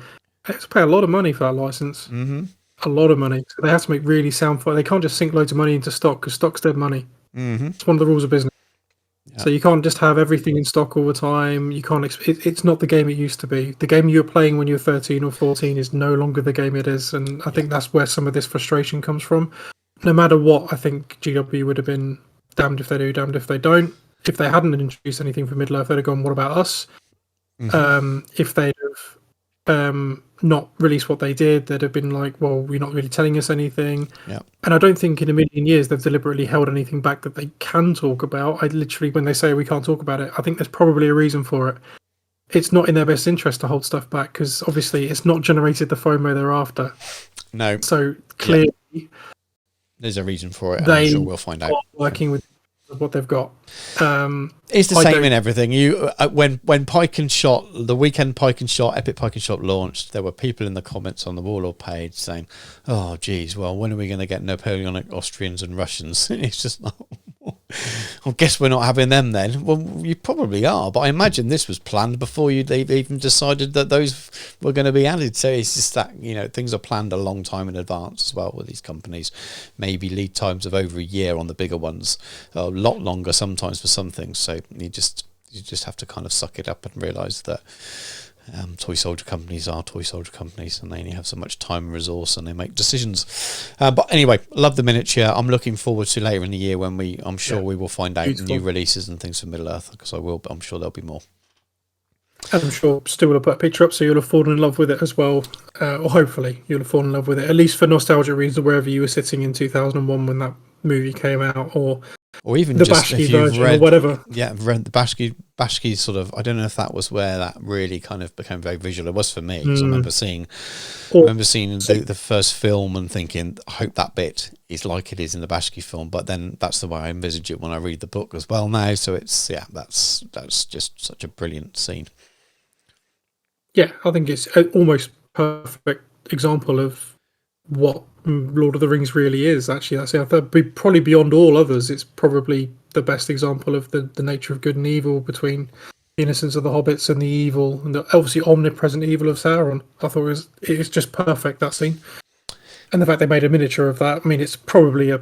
have to pay a lot of money for that license. Mm-hmm. A lot of money. So they have to make really sound. They can't just sink loads of money into stock, because stock's dead money. Mm-hmm. It's one of the rules of business. Yeah. So you can't just have everything in stock all the time. You can't. It's not the game it used to be. The game you were playing when you were 13 or 14 is no longer the game it is, and I think that's where some of this frustration comes from. No matter what, I think GW would have been damned if they do, damned if they don't. If they hadn't introduced anything for Middle-earth, they'd have gone, what about us? Mm-hmm. If they'd have not released what they did, they'd have been like, well, you're not really telling us anything. Yeah. And I don't think in a million years they've deliberately held anything back that they can talk about. I literally, when they say we can't talk about it, I think there's probably a reason for it. It's not in their best interest to hold stuff back, because obviously it's not generated the FOMO they're after. No. So clearly, there's a reason for it, and I'm sure we'll find out. Working with what they've got. It's the same in everything. You when Pike and Shot, the weekend Pike and Shot, Epic Pike and Shot launched, there were people in the comments on the Warlord page saying, "Oh, geez, well, when are we going to get Napoleonic Austrians and Russians?" It's just like, I guess we're not having them then. Well, you probably are, but I imagine this was planned before they've even decided that those were going to be added. So it's just that, things are planned a long time in advance as well with these companies. Maybe lead times of over a year on the bigger ones, a lot longer sometimes for some things. So you just have to kind of suck it up and realise that toy soldier companies are toy soldier companies, and they only have so much time and resource, and they make decisions. But anyway, love the miniature. I'm looking forward to later in the year when I'm sure we will find out new releases and things for Middle Earth, because I'm sure there'll be more. And I'm sure Stu will put a picture up, so you'll have fallen in love with it as well, or hopefully you'll have fallen in love with it, at least for nostalgia reasons, wherever you were sitting in 2001 when that movie came out, or even the just Bashki if you've version read, or whatever. Yeah, I've read the Bashki sort of. I don't know if that was where that really kind of became very visual. It was for me, because I remember seeing the first film and thinking, I hope that bit is like it is in the Bashki film. But then that's the way I envisage it when I read the book as well now. So it's that's just such a brilliant scene. Yeah, I think it's almost perfect example of what Lord of the Rings really is. Actually, that's it. That'd probably beyond all others. It's probably the best example of the nature of good and evil, between the innocence of the hobbits and the evil, and the obviously omnipresent evil of Sauron. I thought it's just perfect, that scene, and the fact they made a miniature of that. I mean, it's probably a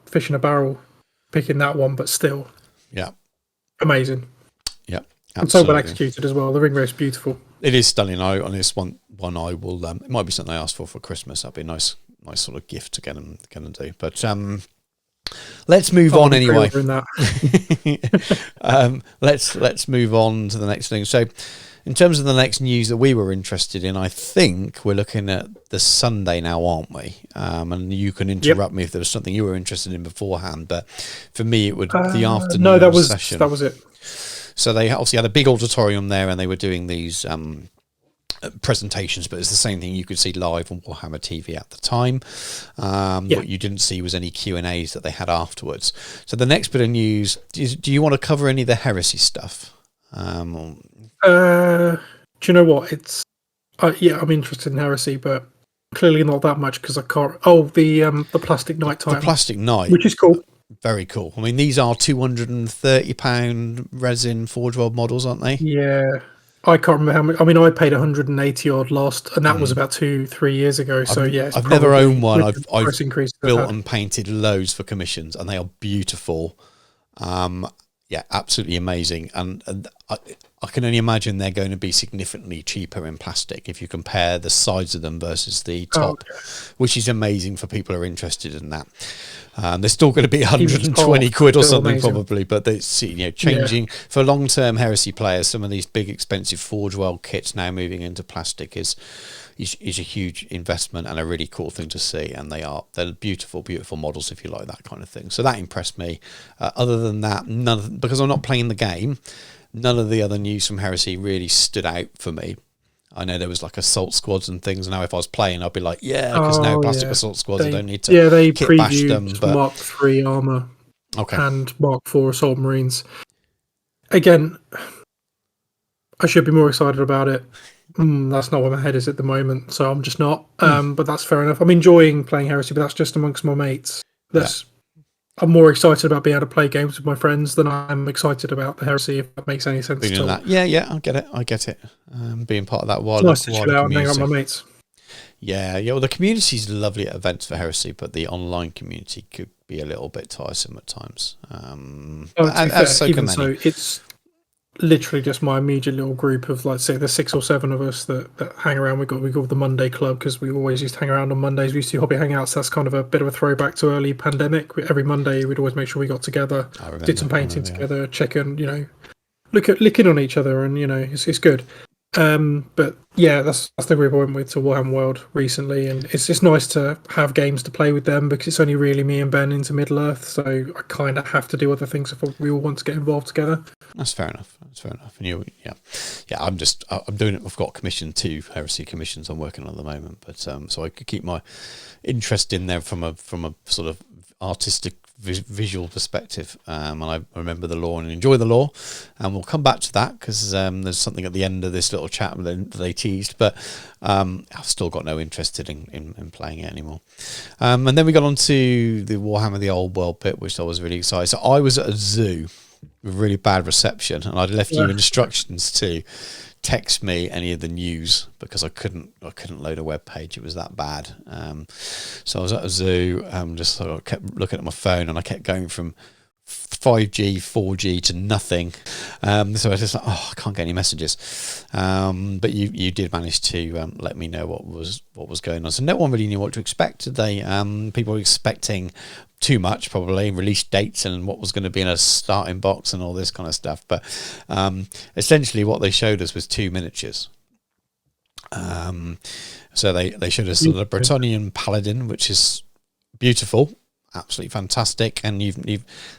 fish in a barrel picking that one, but still, amazing. Yeah, absolutely. And so well executed as well. The ring race beautiful. It is stunning. On this one I will. It might be something I asked for Christmas. That'd be a nice sort of gift to get them do. But let's move on anyway. Let's move on to the next thing. So, in terms of the next news that we were interested in, I think we're looking at the Sunday now, aren't we? And you can interrupt me if there was something you were interested in beforehand. But for me, it would the afternoon no, that was session. That was it. So they obviously had a big auditorium there, and they were doing these presentations, but it's the same thing you could see live on Warhammer TV at the time. What you didn't see was any Q&As that they had afterwards. So the next bit of news, do you want to cover any of the heresy stuff? Do you know what? It's I'm interested in heresy, but clearly not that much, because I can't. Oh, the Plastic Knight title. The Plastic Knight, which is cool. Very cool. I mean, these are £230 resin Forge World models, aren't they? Yeah. I can't remember how much. I mean, I paid 180 odd last, and that was about 2-3 years ago. So I've never owned one. I've built and painted loads for commissions, and they are beautiful. Absolutely amazing. And I can only imagine they're going to be significantly cheaper in plastic if you compare the sides of them versus the top, which is amazing for people who are interested in that. They're still going to be 120 quid or something, amazing. Probably, but it's changing for long-term heresy players. Some of these big expensive Forge World kits now moving into plastic is a huge investment and a really cool thing to see. And they're beautiful models if you like that kind of thing. So that impressed me. Other than that, because I'm not playing the game, none of the other news from Heresy really stood out for me. I know there was like assault squads and things. Now, if I was playing, I'd be like, because now plastic assault squads, I don't need to they kit bash them. But Mark III armor and Mark IV assault marines. Again, I should be more excited about it. That's not where my head is at the moment, so I'm just not. But that's fair enough. I'm enjoying playing Heresy, but that's just amongst my mates. I'm more excited about being able to play games with my friends than I'm excited about the Heresy, if that makes any sense at all. That. Yeah, I get it. Being part of that wider nice to chill out and hang out with my mates. Yeah. Well, the community's lovely at events for Heresy, but the online community could be a little bit tiresome at times. It's literally just my immediate little group of, like, say, the 6 or 7 of us that hang around. We got the Monday Club, because we always used to hang around on Mondays. We used to do hobby hangouts. So that's kind of a bit of a throwback to early pandemic. Every Monday we'd always make sure we got together, did some painting together, check in, look in on each other, and it's good. But yeah, that's the group I went with to Warhammer World recently, and it's just nice to have games to play with them because it's only really me and Ben into Middle Earth, so I kind of have to do other things if we all want to get involved together. That's fair enough. And I'm doing it. I've got commissioned 2 Heresy commissions I'm working on at the moment, but so I could keep my interest in there from a sort of artistic visual perspective, and I remember the lore and enjoy the lore, and we'll come back to that because there's something at the end of this little chat that they teased, but I've still got no interest in playing it anymore. And then we got on to the Warhammer the Old World bit, which I was really excited. So I was at a zoo with really bad reception, and I'd left you instructions to text me any of the news because I couldn't load a web page. It was that bad. So I was at a zoo, just sort of kept looking at my phone, and I kept going from 5G, 4G to nothing. So I was just like, I can't get any messages. But you did manage to let me know what was going on. So no one really knew what to expect today. People were expecting too much, probably, release dates and what was going to be in a starting box and all this kind of stuff. But essentially what they showed us was 2 miniatures. So they showed us the Bretonnian Paladin, which is beautiful, absolutely fantastic, and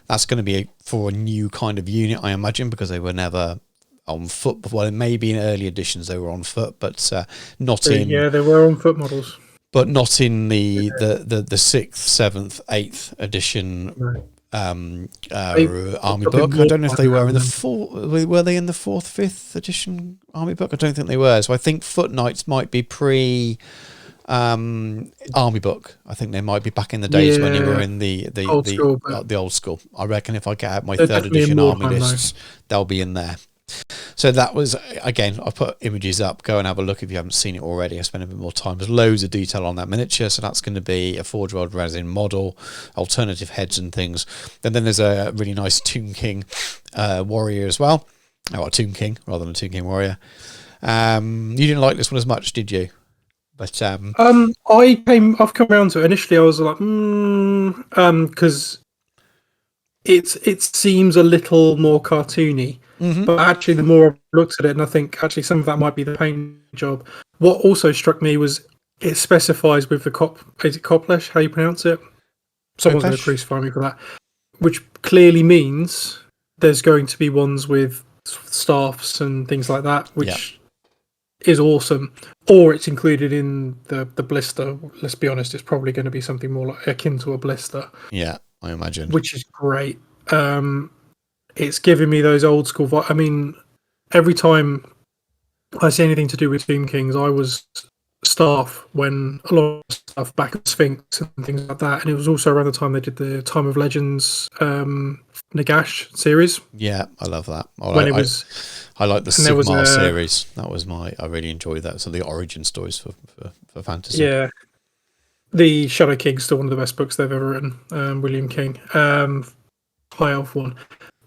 that's going to be for a new kind of unit, I imagine, because they were never on foot before. Well, maybe in early editions they were on foot, but not in. Yeah, they were on foot models, but not in the 6th, 7th, 8th edition army book. I don't know if they were in the 4th. Were they in the 4th, 5th edition army book? I don't think they were. So I think Foot Knights might be pre. Army book. I think they might be back in the days when you were in the old school. I reckon if I get out my 3rd edition army lists, they'll be in there. So that was, again, I put images up. Go and have a look if you haven't seen it already. I spent a bit more time. There's loads of detail on that miniature. So that's going to be a Forge World resin model, alternative heads and things. And then there's a really nice Tomb King warrior as well. Oh, a Tomb King rather than a Tomb King warrior. You didn't like this one as much, did you? But I've come around to it. Initially I was like, because it seems a little more cartoony. Mm-hmm. But actually, the more I've looked at it, and I think actually some of that might be the paint job. What also struck me was it specifies with the is it Koplesh, how you pronounce it? Someone's going to crucify me for that. Which clearly means there's going to be ones with staffs and things like that, which is awesome. Or it's included in the blister. Let's be honest, it's probably going to be something more like akin to a blister. Yeah, I imagine. Which is great. It's giving me those old school I mean, every time I see anything to do with Tomb Kings, I was staff when a lot of stuff back at Sphinx and things like that. And it was also around the time they did the Time of Legends Nagash series. Yeah, I love that. I like the Sigmar series. That was I really enjoyed that. So the origin stories for fantasy. Yeah. The Shadow King's still one of the best books they've ever written. William King. High Elf one.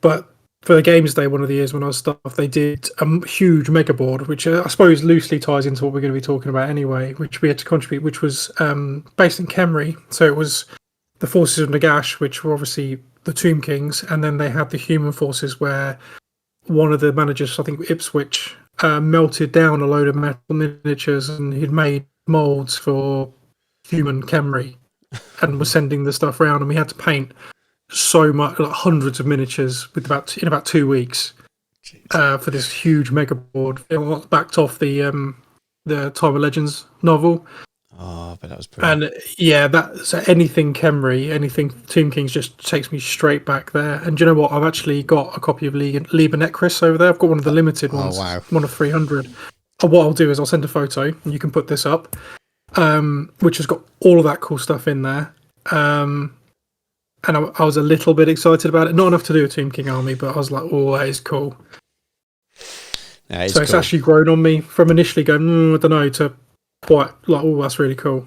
But for the Games Day, one of the years when I was staff, they did a huge mega board, which I suppose loosely ties into what we're going to be talking about anyway, which we had to contribute, which was based in Khemri. So it was the forces of Nagash, which were obviously the Tomb Kings, and then they had the human forces where one of the managers, I think Ipswich, melted down a load of metal miniatures, and he'd made molds for human Khemri and was sending the stuff around, and we had to paint so much, like hundreds of miniatures in about 2 weeks for this huge mega board. It was backed off the Time of Legends novel. Oh, but that was pretty. And so anything Khemri, anything Tomb Kings just takes me straight back there. And do you know what? I've actually got a copy of Liber Necris over there. I've got one of the limited ones. Oh, wow. One of 300. And what I'll do is I'll send a photo and you can put this up, which has got all of that cool stuff in there. And I was a little bit excited about it. Not enough to do a Tomb King army, but I was like, oh, that is cool. Yeah, so it's actually grown on me from initially going, I don't know, to quite like, oh, that's really cool.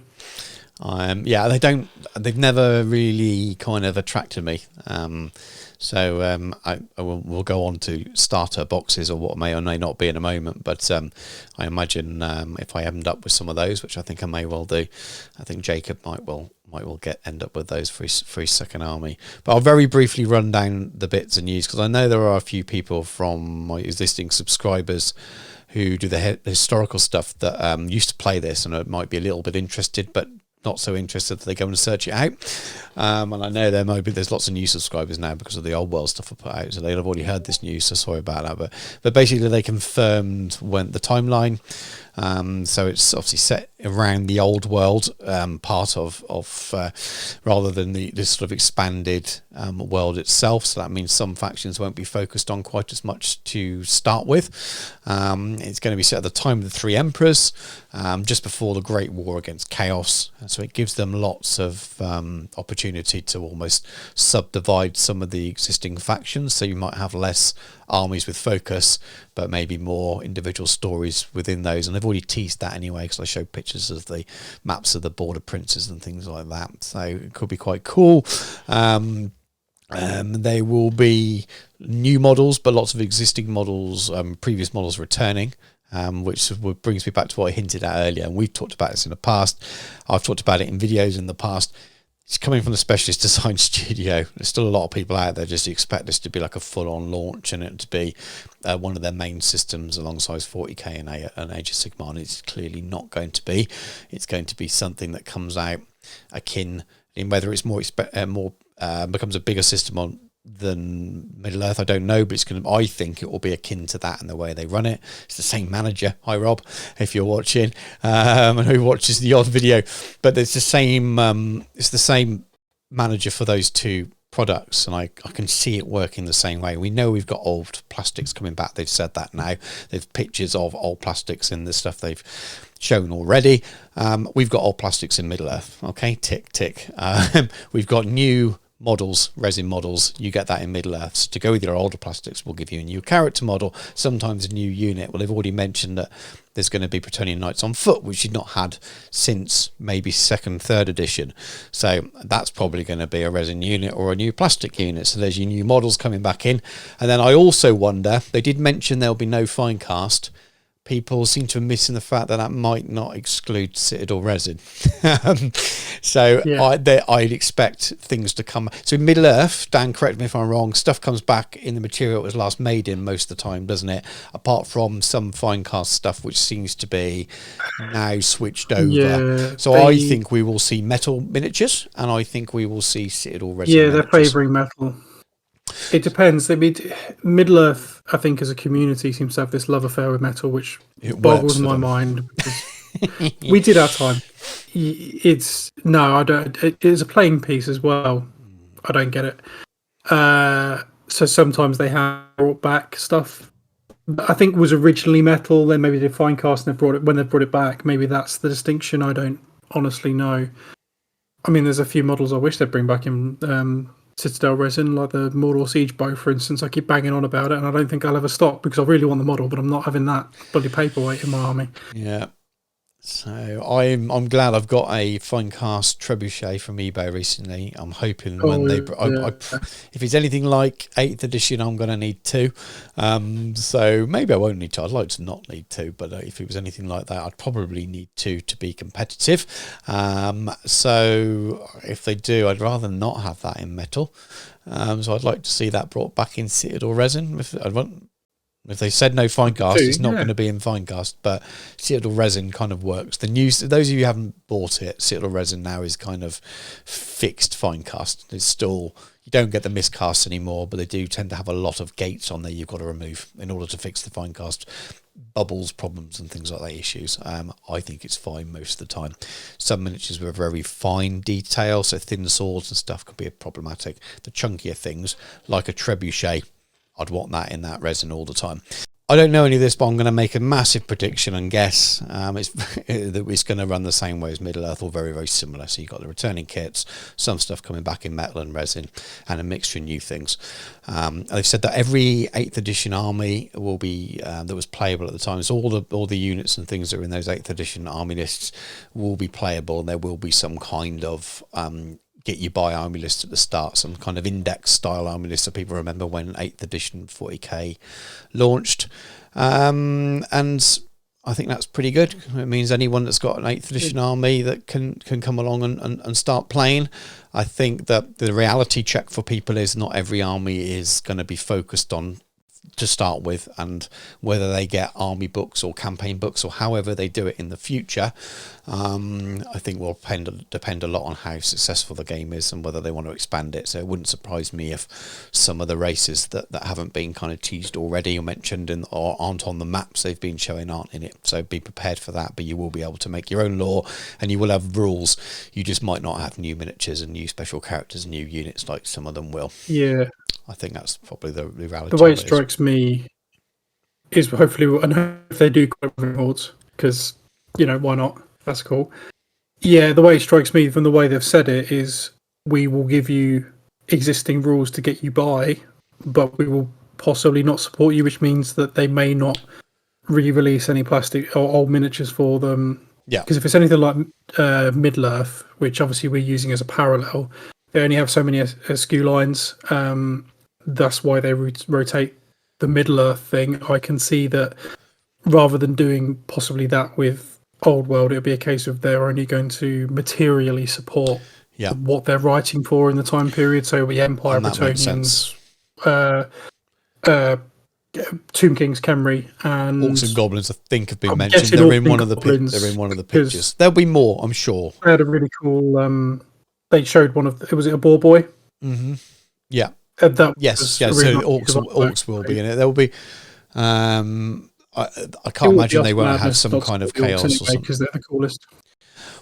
They've never really kind of attracted me. We'll go on to starter boxes or what may or may not be in a moment. But I imagine if I end up with some of those, which I think I may well do, I think Jacob might well end up with those for his second army. But I'll very briefly run down the bits and news because I know there are a few people from my existing subscribers who do the historical stuff that used to play this and might be a little bit interested, but not so interested that they go and search it out. And I know there's lots of new subscribers now because of the old world stuff I put out, so they'll have already heard this news, so sorry about that. But basically they confirmed when the timeline. So it's obviously set around the old world part of rather than this sort of expanded world itself. So that means some factions won't be focused on quite as much to start with. It's going to be set at the time of the Three Emperors, just before the Great War against Chaos. So it gives them lots of opportunity to almost subdivide some of the existing factions. So you might have less armies with focus, but maybe more individual stories within those. And they've already teased that anyway, because I showed pictures of the maps of the border princes and things like that. So it could be quite cool. There will be new models, but lots of existing models, previous models returning. Which brings me back to what I hinted at earlier, and we've talked about this in the past. I've talked about it in videos in the past. It's coming from the Specialist Design Studio. There's still a lot of people out there just expect this to be like a full-on launch and it to be one of their main systems alongside 40k and Age of Sigmar, and it's clearly not going to be. It's going to be something that comes out akin, in whether it's becomes a bigger system than Middle Earth, I don't know, but I think it will be akin to that in the way they run it. It's the same manager. Hi Rob, if you're watching, and who watches the odd video, but it's the same manager for those two products, and I can see it working the same way. We know we've got old plastics coming back. They've said that now. They've pictures of old plastics in the stuff they've shown already. We've got old plastics in Middle Earth. Okay, tick tick. We've got new models, resin models. You get that in Middle Earth. So to go with your older plastics, we'll give you a new character model, sometimes a new unit. Well, they've already mentioned that there's going to be Bretonnian Knights on foot, which you've not had since maybe 2nd, 3rd edition. So that's probably going to be a resin unit or a new plastic unit. So there's your new models coming back in. And then I also wonder, they did mention there'll be no fine cast. People seem to be missing the fact that might not exclude Citadel resin. So yeah. I'd expect things to come. So in Middle Earth, Dan, correct me if I'm wrong, stuff comes back in the material it was last made in most of the time, doesn't it? Apart from some fine cast stuff, which seems to be now switched over. Yeah, so I think we will see metal miniatures, and I think we will see Citadel resin miniatures. They're favouring metal. It depends. Middle Earth, I think, as a community, seems to have this love affair with metal, which boggles my mind. We did our time. I don't. It's a playing piece as well. I don't get it. So sometimes they have brought back stuff. I think it was originally metal. Then maybe they fine cast and when they brought it back. Maybe that's the distinction. I don't honestly know. I mean, there's a few models I wish they'd bring back in. Citadel resin, like the Mordor Siege bow, for instance. I keep banging on about it, and I don't think I'll ever stop because I really want the model, but I'm not having that bloody paperweight in my army. Yeah. So I'm glad I've got a fine cast trebuchet from eBay recently. I'm hoping if it's anything like 8th edition, I'm going to need 2. So maybe I won't need 2. I'd like to not need 2, but if it was anything like that, I'd probably need 2 to be competitive. So if they do, I'd rather not have that in metal. So I'd like to see that brought back in Citadel resin. If they said no fine cast, it's not going to be in fine cast, but Citadel resin kind of works. Those of you who haven't bought it, Citadel resin now is kind of fixed fine cast. It's still, you don't get the miscasts anymore, but they do tend to have a lot of gates on there you've got to remove in order to fix the fine cast bubbles problems and things like that issues. I think it's fine most of the time. Some miniatures with very fine detail, so thin swords and stuff, can be problematic. The chunkier things, like a trebuchet, I'd want that in that resin all the time. I don't know any of this, but I'm going to make a massive prediction and guess it's going to run the same way as Middle Earth, or very, very similar. So you've got the returning kits, some stuff coming back in metal and resin, and a mixture of new things. They've said that every 8th edition army will be that was playable at the time. So all the units and things that are in those 8th edition army lists will be playable, and there will be some kind of get you by army list at the start, some kind of index style army list, so people remember when 8th edition 40k launched. And I think that's pretty good. It means anyone that's got an 8th edition army that can come along and start playing. I think that the reality check for people is not every army is going to be focused on to start with, and whether they get army books or campaign books or however they do it in the future, I think will depend a lot on how successful the game is and whether they want to expand it. So it wouldn't surprise me if some of the races that haven't been kind of teased already or mentioned or aren't on the maps they've been showing aren't in it. So be prepared for that, but you will be able to make your own lore and you will have rules. You just might not have new miniatures and new special characters and new units like some of them will. Yeah. I think that's probably the reality. The way it strikes me is hopefully, and if they do rewards, because, why not? That's cool. Yeah, the way it strikes me from the way they've said it is we will give you existing rules to get you by, but we will possibly not support you, which means that they may not re-release any plastic or old miniatures for them. Yeah. Because if it's anything like Middle-earth, which obviously we're using as a parallel, they only have so many SKU lines. That's why they rotate the Middle-earth thing. I can see that rather than doing possibly that with Old World, it'll be a case of they're only going to materially support what they're writing for in the time period. So it'll be Empire, Bretonnians, Tomb Kings, Khemri, and Orcs and Goblins. I think have been mentioned. They're in one of the pictures. There'll be more, I'm sure. They had a really cool. They showed one of. Was it a Boar Boy? Mm-hmm. Yeah. Yes. So orcs will be in it. There will be. I can't imagine they won't have some kind of chaos or something because they're the coolest.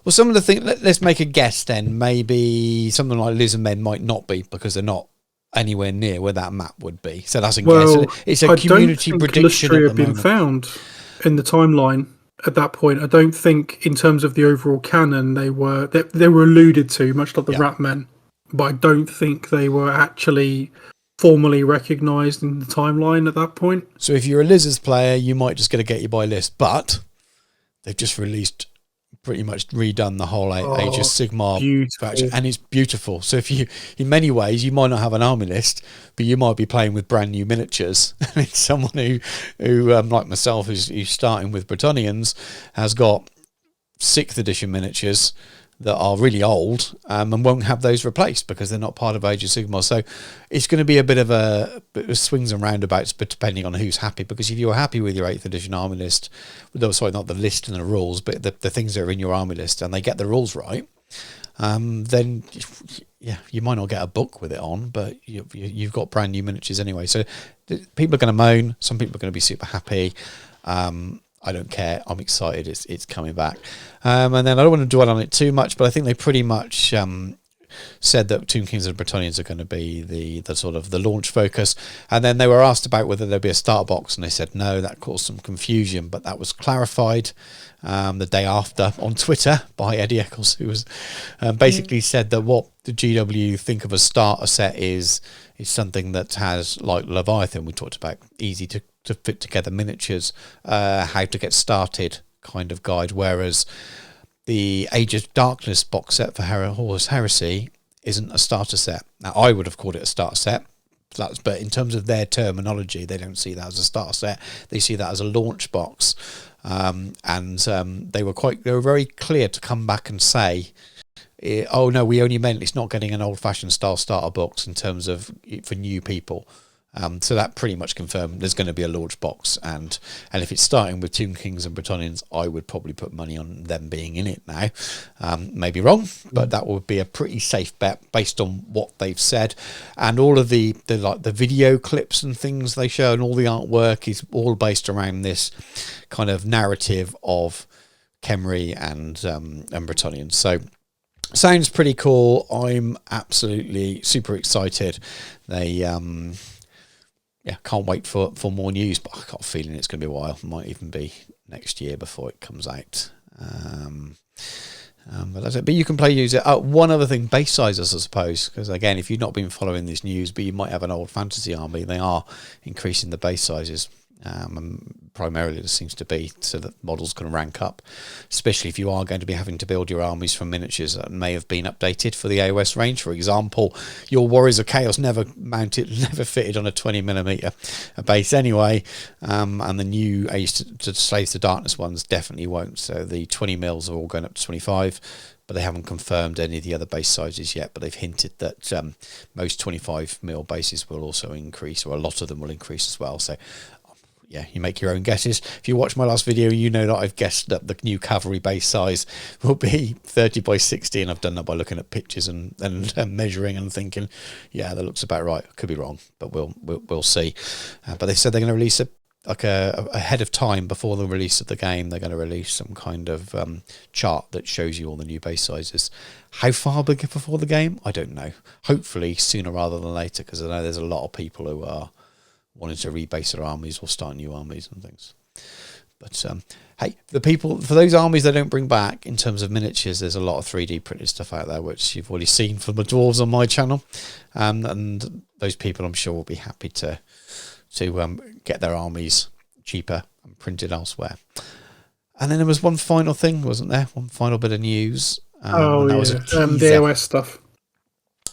Well, some of the things. Let's make a guess then. Maybe something like Lizard Men might not be because they're not anywhere near where that map would be. So that's a guess. It's a community prediction. Have been found in the timeline at that point. I don't think, in terms of the overall canon, they were alluded to, much like the Rat Men, but I don't think they were actually formally recognised in the timeline at that point. So if you're a Lizards player, you might just get a get you by list, but they've just released, pretty much redone the whole Age of Sigmar faction, and it's beautiful. So if you, in many ways, you might not have an army list, but you might be playing with brand new miniatures. And it's someone who like myself, who's starting with Bretonnians, has got 6th edition miniatures that are really old and won't have those replaced because they're not part of Age of Sigmar. So it's going to be a bit of swings and roundabouts, but depending on who's happy. Because if you're happy with your 8th edition army list, sorry, not the list and the rules, but the things that are in your army list, and they get the rules right, then you might not get a book with it on, but you've got brand new miniatures anyway. So people are going to moan. Some people are going to be super happy. I don't care. I'm excited. It's coming back. And then I don't want to dwell on it too much, but I think they pretty much said that Tomb Kings and Bretonnians are going to be the sort of the launch focus. And then they were asked about whether there'd be a starter box, and they said no. That caused some confusion, but that was clarified the day after on Twitter by Eddie Eccles, who was basically said that what the GW think of a starter set is something that has, like Leviathan we talked about, easy to fit together miniatures, how to get started kind of guide, whereas the Age of Darkness box set for Horus Heresy isn't a starter set. Now, I would have called it a starter set, but in terms of their terminology, they don't see that as a starter set. They see that as a launch box, and they were very clear to come back and say, oh no, we only meant it's not getting an old-fashioned style starter box in terms of for new people. So that pretty much confirmed there's going to be a launch box, and if it's starting with Tomb Kings and Bretonnians, I would probably put money on them being in it now. Maybe wrong, but that would be a pretty safe bet based on what they've said, and all of the video clips and things they show, and all the artwork is all based around this kind of narrative of Khemri and Bretonnians. So sounds pretty cool. I'm absolutely super excited. They can't wait for more news, but I got a feeling it's going to be a while. It might even be next year before it comes out. But that's it. But you can use it. One other thing, base sizes, I suppose, because again, if you've not been following this news, but you might have an old fantasy army, they are increasing the base sizes. And primarily this seems to be so that models can rank up, especially if you are going to be having to build your armies from miniatures that may have been updated for the AOS range. For example, your Warriors of Chaos never fitted on a 20mm base anyway, and the new Age to Slaves to Darkness ones definitely won't. So the 20mm are all going up to 25, but they haven't confirmed any of the other base sizes yet, but they've hinted that most 25mm bases will also increase, or a lot of them will increase as well. So yeah, you make your own guesses. If you watch my last video, you know that I've guessed that the new cavalry base size will be 30 by 60, and I've done that by looking at pictures and measuring and thinking, yeah, that looks about right. Could be wrong, but we'll see. But they said they're going to release ahead of time before the release of the game. They're going to release some kind of chart that shows you all the new base sizes. How far before the game? I don't know. Hopefully sooner rather than later, because I know there's a lot of people who are wanting to rebase their armies or start new armies and things. But hey, for those armies they don't bring back in terms of miniatures, there's a lot of 3D printed stuff out there which you've already seen from the dwarves on my channel, and those people I'm sure will be happy to get their armies cheaper and printed elsewhere. And then there was one final thing, wasn't there? One final bit of news. Was the AOS stuff.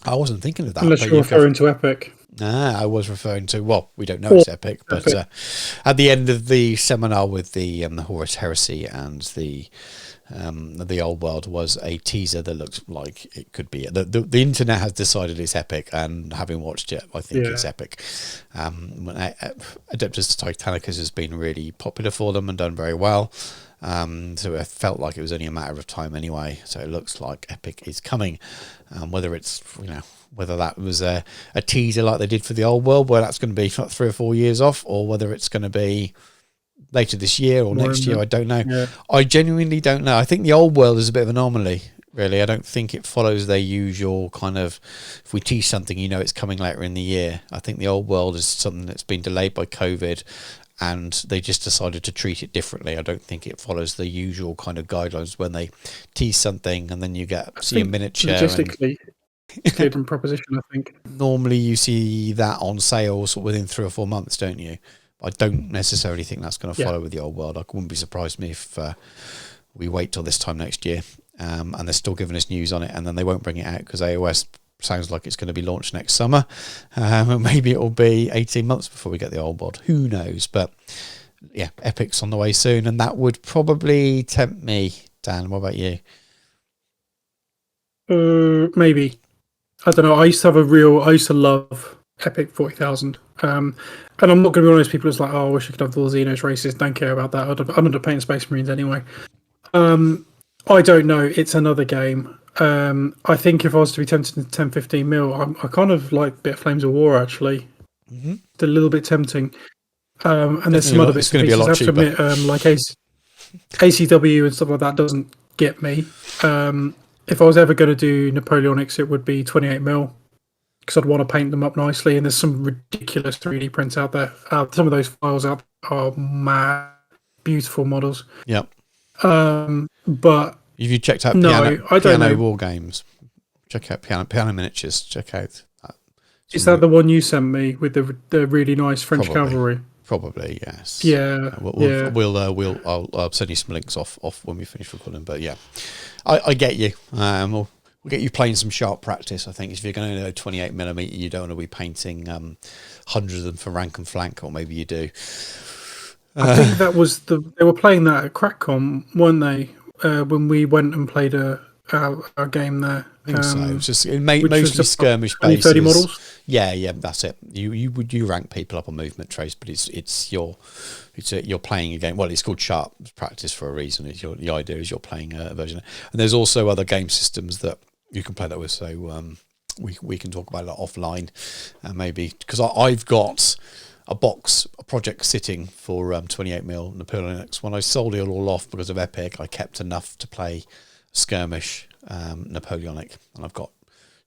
I wasn't thinking of that. Unless you're referring to Epic. I was referring to, well, we don't know it's Epic, but at the end of the seminar with the Horus Heresy and the Old World was a teaser that looks like it could be. The internet has decided it's Epic, and having watched it, I think it's Epic. Adeptus Titanicus has been really popular for them and done very well. So it felt like it was only a matter of time anyway. So it looks like Epic is coming. Whether it's, whether that was a teaser like they did for the Old World, where that's going to be 3 or 4 years off, or whether it's going to be later this year or next year, I don't know. Yeah. I genuinely don't know. I think the Old World is a bit of an anomaly, really. I don't think it follows their usual kind of, if we tease something, it's coming later in the year. I think the Old World is something that's been delayed by COVID, and they just decided to treat it differently. I don't think it follows the usual kind of guidelines when they tease something and then you see a miniature. Logistically, it's a different proposition, I think. Normally you see that on sales within 3 or 4 months, don't you? I don't necessarily think that's going to follow with the Old World. I wouldn't be surprised if we wait till this time next year, and they're still giving us news on it, and then they won't bring it out because AOS sounds like it's going to be launched next summer. Maybe it'll be 18 months before we get the Old World. Who knows? But yeah, Epic's on the way soon, and that would probably tempt me. Dan, what about you? Maybe. I don't know. I used to love Epic 40,000. And I'm not going to be one of those people who's like, oh, I wish I could have all the Xenos races. Don't care about that. I'm under painting Space Marines anyway. I don't know. It's another game. I think if I was to be tempted to 10-15 I kind of like a bit of Flames of War, actually. Mm-hmm. It's a little bit tempting. And there's some other bits and pieces. I have to admit, like ACW and stuff like that doesn't get me. If I was ever going to do Napoleonics, it would be 28mm, because I'd want to paint them up nicely. And there's some ridiculous 3D prints out there. Some of those files out are mad, beautiful models. Yep. But if you checked out piano war games, check out piano miniatures. Check out that. Is that the one you sent me with the really nice French cavalry? Probably, yes. Yeah. I'll send you some links off when we finish recording. But yeah, I get you. We'll get you playing some sharp practice. I think if you're going to go 28mm, you don't want to be painting hundreds of them for rank and flank, or maybe you do. I think that was they were playing that at CrackCon, weren't they? When we went and played our game there. I think so. It was just mostly skirmish bases. 30 models. Yeah, that's it. You rank people up on movement trace, but you're playing a game. Well, it's called sharp practice for a reason. The idea is you're playing a version, and there's also other game systems that you can play that with. So we can talk about that offline, maybe, because I've got a project sitting for 28mm Napoleonics. When I sold it all off because of Epic, I kept enough to play skirmish Napoleonic, and I've got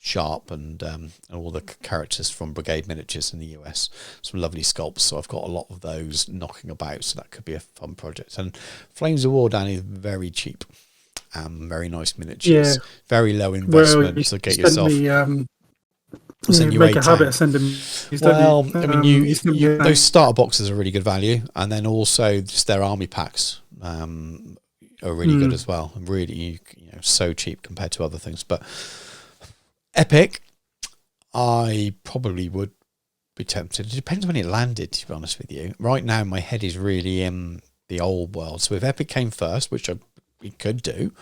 Sharp and all the characters from Brigade Miniatures in the US, some lovely sculpts. So I've got a lot of those knocking about, so that could be a fun project. And Flames of War, Danny, is very cheap. Very nice miniatures, very low investment. So get yourself. I'll send you make a a habit tank. of sending. Well, I mean, those you starter boxes are really good value, and then also just their army packs are really good as well. And really, so cheap compared to other things. But Epic, I probably would be tempted. It depends when it landed, to be honest with you. Right now, my head is really in the old world. So if Epic came first, which we could do,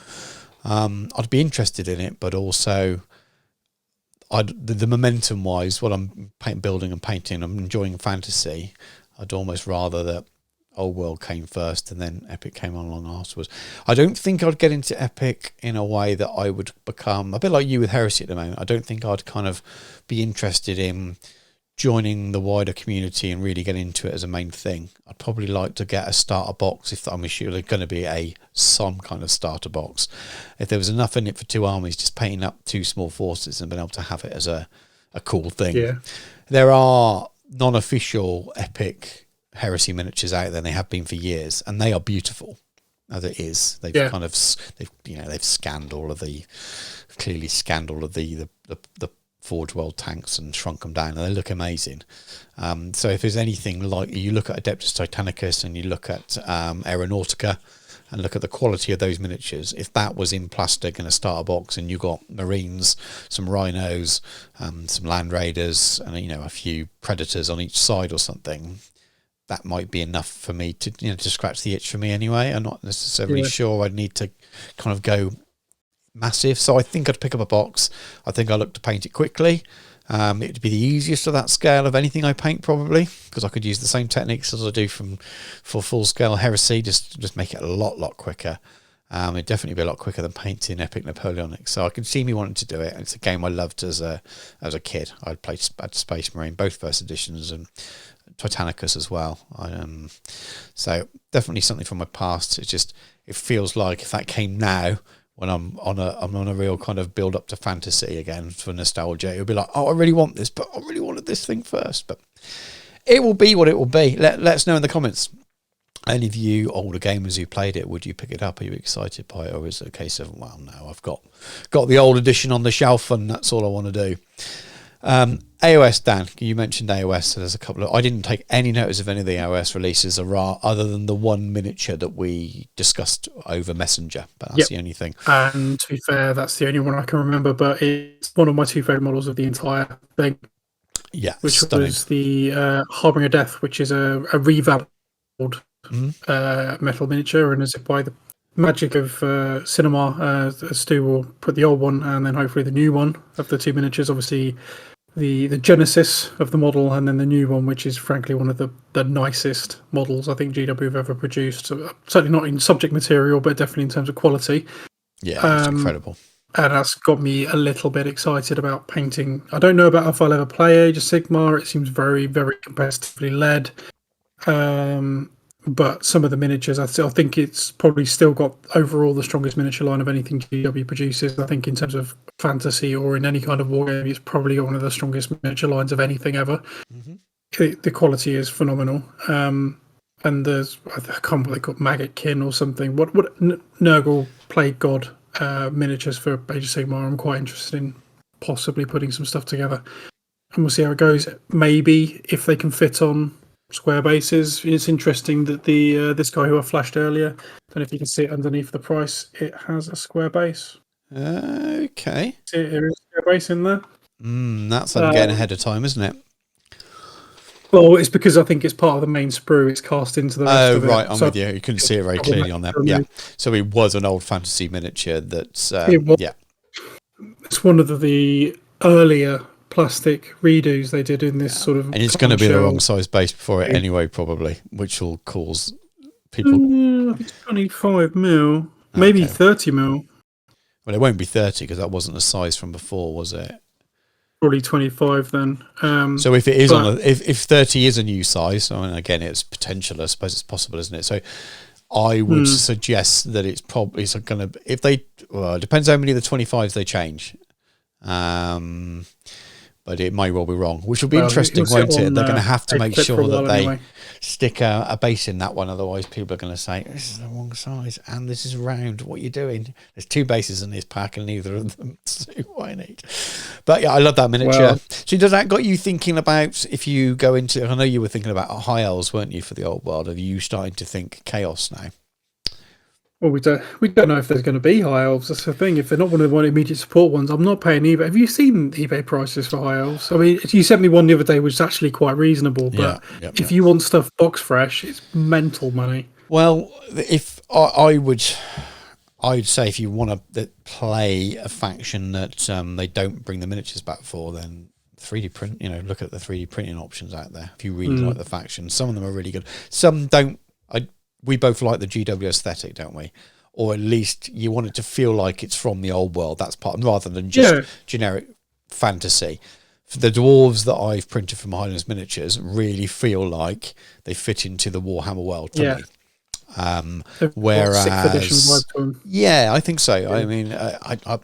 I'd be interested in it, but also the momentum wise, what I'm building and painting, I'm enjoying fantasy. I'd almost rather that Old World came first and then Epic came along afterwards. I don't think I'd get into Epic in a way that I would become a bit like you with Heresy at the moment. I don't think I'd kind of be interested in joining the wider community and really get into it as a main thing. I'd probably like to get a starter box if I'm sure there's going to be some kind of starter box. If there was enough in it for 2 armies, just painting up 2 small forces and being able to have it as a cool thing. Yeah. There are non-official Epic Heresy miniatures out there. They have been for years, and they are beautiful as it is. They've scanned all of the Forge World tanks and shrunk them down, and they look amazing. So if there's anything like, you look at Adeptus Titanicus and you look at Aeronautica and look at the quality of those miniatures, if that was in plastic in a starter box and you got Marines, some Rhinos, some Land Raiders, and a few Predators on each side or something, that might be enough for me to scratch the itch for me anyway. I'm not necessarily sure I'd need to kind of go massive. So I think I'd pick up a box. I think I'd look to paint it quickly. It'd be the easiest of that scale of anything I paint, probably, because I could use the same techniques as I do for full scale Heresy, just make it a lot quicker. It'd definitely be a lot quicker than painting Epic Napoleonic. So I can see me wanting to do it. It's a game I loved as a kid. I'd played Space Marine, both first editions, and Titanicus as well. So definitely something from my past. It feels like if that came now, when I'm on a real kind of build up to fantasy again for nostalgia, it would be like, oh, I really want this, but I really wanted this thing first. But it will be what it will be. Let us know in the comments. Any of you older gamers who played it, would you pick it up? Are you excited by it, or is it a case of, well, no, I've got the old edition on the shelf and that's all I want to do? AOS, Dan, you mentioned AOS, so there's a couple of, I didn't take any notice of any of the AOS releases other than the one miniature that we discussed over Messenger, but that's the only thing. And to be fair, that's the only one I can remember, but it's one of my 2 favourite models of the entire thing. Yeah, which stunning. was the Harbinger Death, which is a revamped metal miniature, and as if by the magic of cinema, Stu will put the old one and then hopefully the new one of the 2 miniatures. Obviously, the genesis of the model, and then the new one, which is frankly one of the nicest models I think GW have ever produced. So, certainly not in subject material, but definitely in terms of quality. Yeah, it's incredible. And that's got me a little bit excited about painting. I don't know about if I'll ever play Age of Sigmar. It seems very, very competitively led. But some of the miniatures, I think it's probably still got overall the strongest miniature line of anything GW produces. I think in terms of fantasy or in any kind of wargame, it's probably got one of the strongest miniature lines of anything ever. The quality is phenomenal. And there's, I can't remember what they call Maggotkin or something. What Nurgle Plague God miniatures for Age of Sigmar. I'm quite interested in possibly putting some stuff together. And we'll see how it goes. Maybe if they can fit on square bases. It's interesting that the this guy who I flashed earlier, I don't know if you can see it underneath the price, it has a square base. Okay. See, there is a square base in there. That's getting ahead of time, isn't it? Well, it's because I think it's part of the main sprue. It's cast into the rest of it. Right, I'm with you. You couldn't see it very clearly on there. Yeah. So it was an old fantasy miniature that's... yeah. It's one of the earlier plastic redos they did in this sort of... And it's going to be the wrong size base for it anyway, probably, which will cause people... I think it's 25 mil, maybe 30 mil. Well, it won't be 30 because that wasn't the size from before, was it? Probably 25 then. So if it is if 30 is a new size, I mean, again, it's potential. I suppose it's possible, isn't it? So I would suggest that it's probably going to, if they, well, it depends how many of the 25s they change. But but it may well be wrong, which will be Well, interesting, he'll sit won't it? on, They're going to have to a make clip for sure a that while they anyway. stick a base in that one, otherwise people are going to say, this is the wrong size and this is round, what are you doing? There's 2 bases in this pack and neither of them suit what I need. But yeah, I love that miniature. Well, So does that got you thinking about, if you go into, I know you were thinking about high elves, weren't you, for the old world? Are you starting to think chaos now? well, we don't know if there's going to be high elves. That's the thing. If they're not one of the one immediate support ones, I'm not paying eBay. Have you seen eBay prices for high elves? I mean, you sent me one the other day, which is actually quite reasonable. But if you want stuff box fresh, it's mental money. Well, if I'd say if you want to play a faction that they don't bring the miniatures back for, then 3D print. Look at the 3D printing options out there. If you really like the faction, some of them are really good. Some don't. We both like the GW aesthetic, don't we? Or at least you want it to feel like it's from the old world. That's part, rather than just generic fantasy. For the dwarves that I've printed from Highlands Miniatures really feel like they fit into the Warhammer world to me. Whereas, 6th edition vibe to them. Yeah, I think so. Yeah. I mean, I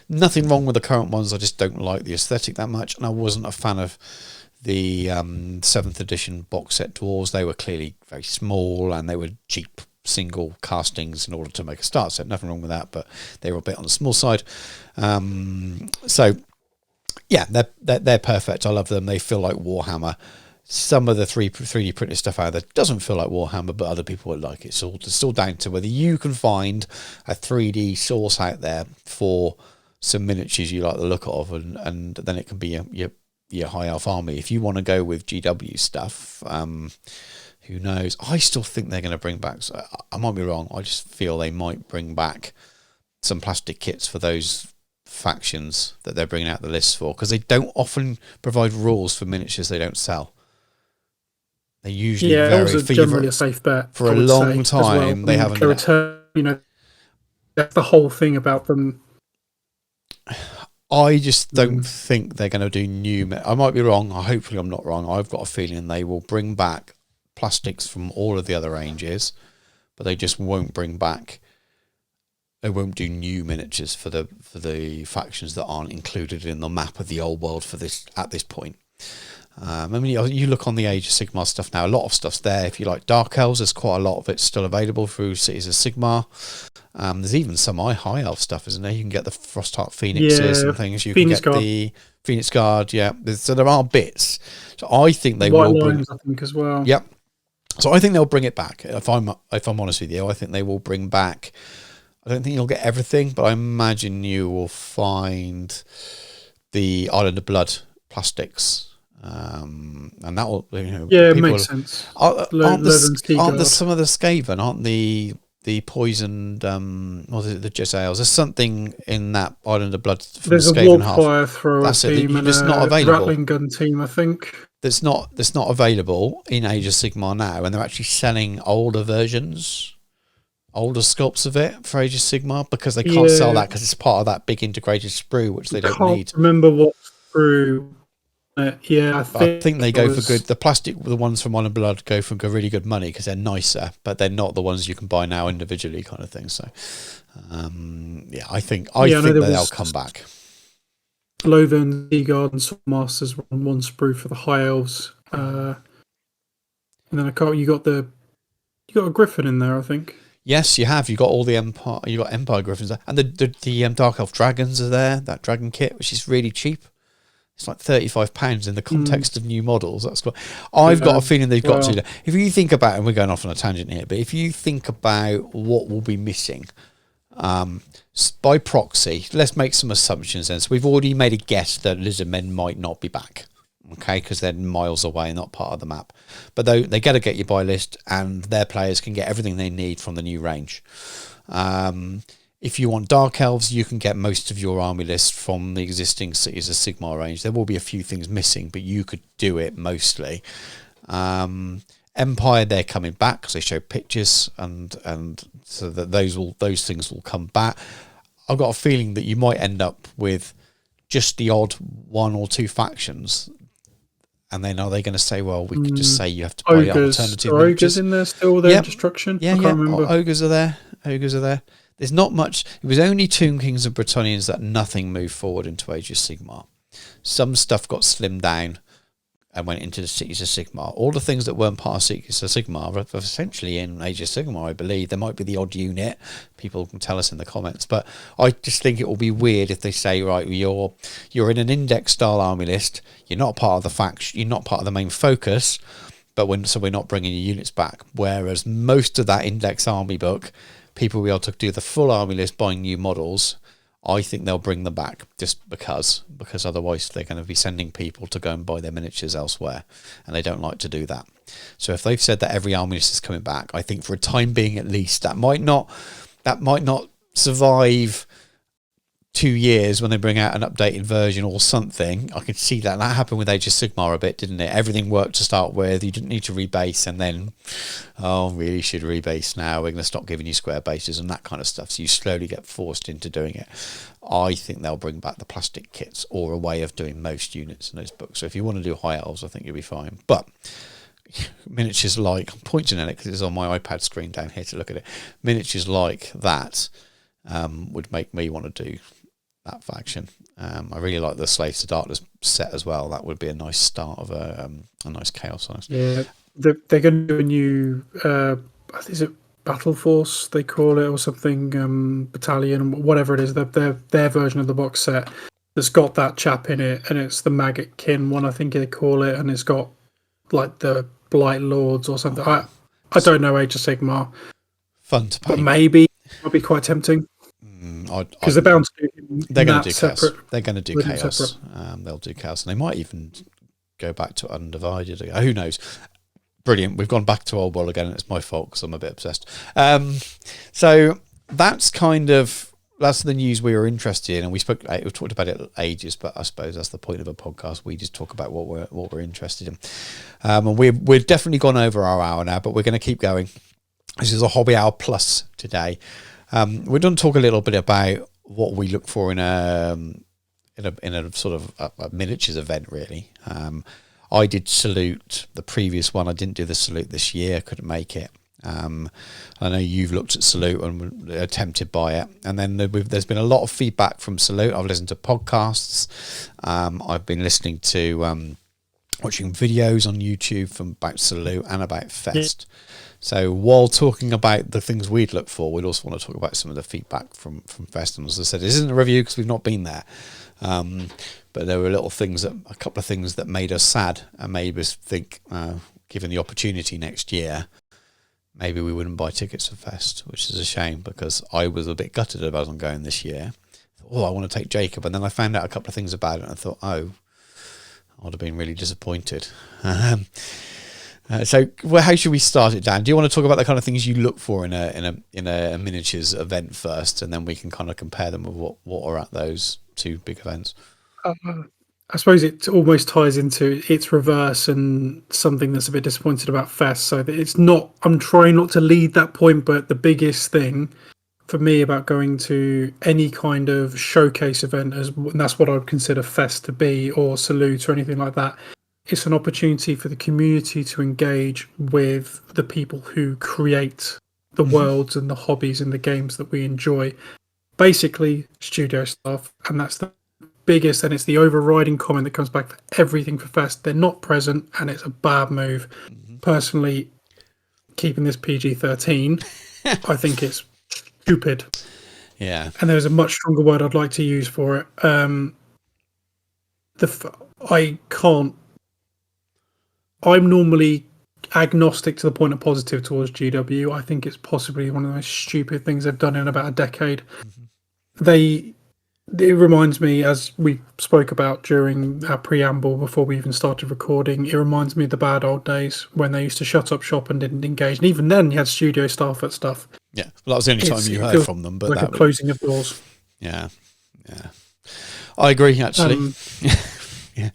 nothing wrong with the current ones. I just don't like the aesthetic that much, and I wasn't a fan of the 7th edition box set dwarves. They were clearly very small and they were cheap single castings in order to make a start set. Nothing wrong with that, but they were a bit on the small side. So yeah, they're perfect. I love them. They feel like Warhammer. Some of the 3D printed stuff out there doesn't feel like Warhammer, but other people would like it. So it's still down to whether you can find a 3D source out there for some miniatures you like the look of, and then it can be your high elf army. If you want to go with GW stuff, who knows? I still think they're going to bring back, I might be wrong, I just feel they might bring back some plastic kits for those factions that they're bringing out the lists for, because they don't often provide rules for miniatures they don't sell. They usually generally a safe bet for a long time. They haven't been return, that's the whole thing about them. I just don't think they're going to do new. I might be wrong. Hopefully I'm not wrong. I've got a feeling they will bring back plastics from all of the other ranges, but they just won't bring back. They won't do new miniatures for the factions that aren't included in the map of the old world for this at this point. I mean, you look on the Age of Sigmar stuff now. A lot of stuff's there. If you like Dark Elves, there's quite a lot of it still available through Cities of Sigmar. There's even some high elf stuff, isn't there? You can get the Frostheart Phoenixes and things. You Phoenix can get Guard. the Phoenix Guard. Yeah, so there are bits. So I think they White will Lions, bring. I think as well. Yep. So I think they'll bring it back. If I'm honest with you, I think they will bring back. I don't think you'll get everything, but I imagine you will find the Island of Blood plastics. And that will, it makes sense. Aren't there some of the Skaven? Aren't the poisoned? What is it? The Jezzails? There's something in that Island of Blood. From There's the a Skaven Warpfire thrower That's team it. and It's not a available. Rattling gun team, I think. That's not available in Age of Sigmar now, and they're actually selling older versions, older sculpts of it for Age of Sigmar, because they can't sell that because it's part of that big integrated sprue, which they don't need. Remember what sprue. I think they go for good. The plastic, the ones from Island of Blood go for really good money because they're nicer, but they're not the ones you can buy now individually, kind of thing. So, I think they'll come back. Lothern, Seaguard, and Swordmasters on one sprue for the High Elves, and then you got a Griffin in there, I think. Yes, you have. You got all the Empire. You got Empire Griffins there, and the Dark Elf Dragons are there. That dragon kit, which is really cheap. It's like £35 in the context of new models. That's what I've got a feeling they've got to. If you think about, and we're going off on a tangent here, but if you think about what will be missing by proxy, let's make some assumptions then. So we've already made a guess that Lizardmen might not be back, okay, because they're miles away, not part of the map. But they got to get your buy list, and their players can get everything they need from the new range. If you want Dark Elves, you can get most of your army list from the existing Cities of Sigmar range. There will be a few things missing, but you could do it mostly. Empire, they're coming back because they show pictures, and so that those things will come back. I've got a feeling that you might end up with just the odd one or two factions, and then are they going to say, well, we could just say you have to buy alternative miniatures? Ogres in there still? Their destruction? Yeah, I can't remember. Ogres are there. There's not much. It was only Tomb Kings and Bretonnians that nothing moved forward into Age of Sigmar. Some stuff got slimmed down and went into the Cities of Sigmar. All the things that weren't part of Cities of Sigmar are essentially in Age of Sigmar, I believe. There might be the odd unit. People can tell us in the comments. But I just think it will be weird if they say, right, you're in an index-style army list. You're not part of the faction. You're not part of the main focus. So we're not bringing your units back. Whereas most of that index army book, people will be able to do the full army list, buying new models. I think they'll bring them back just because otherwise they're going to be sending people to go and buy their miniatures elsewhere, and they don't like to do that. So if they've said that every army list is coming back, I think for a time being at least, that might not survive 2 years when they bring out an updated version or something. I could see that happened with Age of Sigmar a bit, didn't it? Everything worked to start with. You didn't need to rebase, and then, really should rebase now. We're going to stop giving you square bases and that kind of stuff. So you slowly get forced into doing it. I think they'll bring back the plastic kits, or a way of doing most units in those books. So if you want to do high elves, I think you'll be fine. But miniatures like, I'm pointing at it because it's on my iPad screen down here to look at it. Miniatures like that would make me want to do that faction. I really like the Slaves to Darkness set as well. That would be a nice start of a nice Chaos size. Yeah, they're going to do a new, is it Battle Force they call it, or something, battalion, whatever it is. Their version of the box set that's got that chap in it, and it's the Maggot Kin one, I think they call it, and it's got like the Blight Lords or something. I don't know Age of Sigmar. Fun to paint. But maybe it'll be quite tempting. Because they're bound to do. They're going to do Chaos. They're going to do Chaos. They'll do Chaos, and they might even go back to Undivided. Who knows? Brilliant. We've gone back to Old World again, and it's my fault because I'm a bit obsessed. So that's the news we were interested in, and we've talked about it ages. But I suppose that's the point of a podcast. We just talk about what we're interested in, and we've definitely gone over our hour now, but we're going to keep going. This is a Hobby Hour Plus today. We're going to talk a little bit about what we look for in a sort of a miniatures event, really. I did Salute the previous one. I didn't do the Salute this year. Couldn't make it. I know you've looked at Salute and were tempted by it. And then there's been a lot of feedback from Salute. I've listened to podcasts. I've been listening to watching videos on YouTube about Salute and about Fest. Yeah. So while talking about the things we'd look for, we'd also want to talk about some of the feedback from Fest. And as I said, this isn't a review because we've not been there. But there were a couple of things that made us sad and made us think, given the opportunity next year, maybe we wouldn't buy tickets for Fest, which is a shame because I was a bit gutted about on going this year. I want to take Jacob. And then I found out a couple of things about it and I thought, I would have been really disappointed. So how should we start it, Dan? Do you want to talk about the kind of things you look for in a miniatures event first, and then we can kind of compare them with what are at those two big events? I suppose it almost ties into its reverse and something that's a bit disappointed about Fest. So that it's not. I'm trying not to lead that point, but the biggest thing for me about going to any kind of showcase event, and that's what I would consider Fest to be, or Salute or anything like that. It's an opportunity for the community to engage with the people who create the worlds and the hobbies and the games that we enjoy. Basically, studio staff, and that's the biggest, and it's the overriding comment that comes back for everything for Fest. They're not present, and it's a bad move. Personally, keeping this PG-13, I think it's stupid. Yeah. And there's a much stronger word I'd like to use for it. I'm normally agnostic to the point of positive towards GW. I think it's possibly one of the most stupid things they've done in about a decade. It reminds me, as we spoke about during our preamble before we even started recording, it reminds me of the bad old days when they used to shut up shop and didn't engage. And even then, you had studio staff at stuff. Yeah, well, that was the only time you heard from them. But like a closing of doors. Yeah. I agree, actually. Yeah.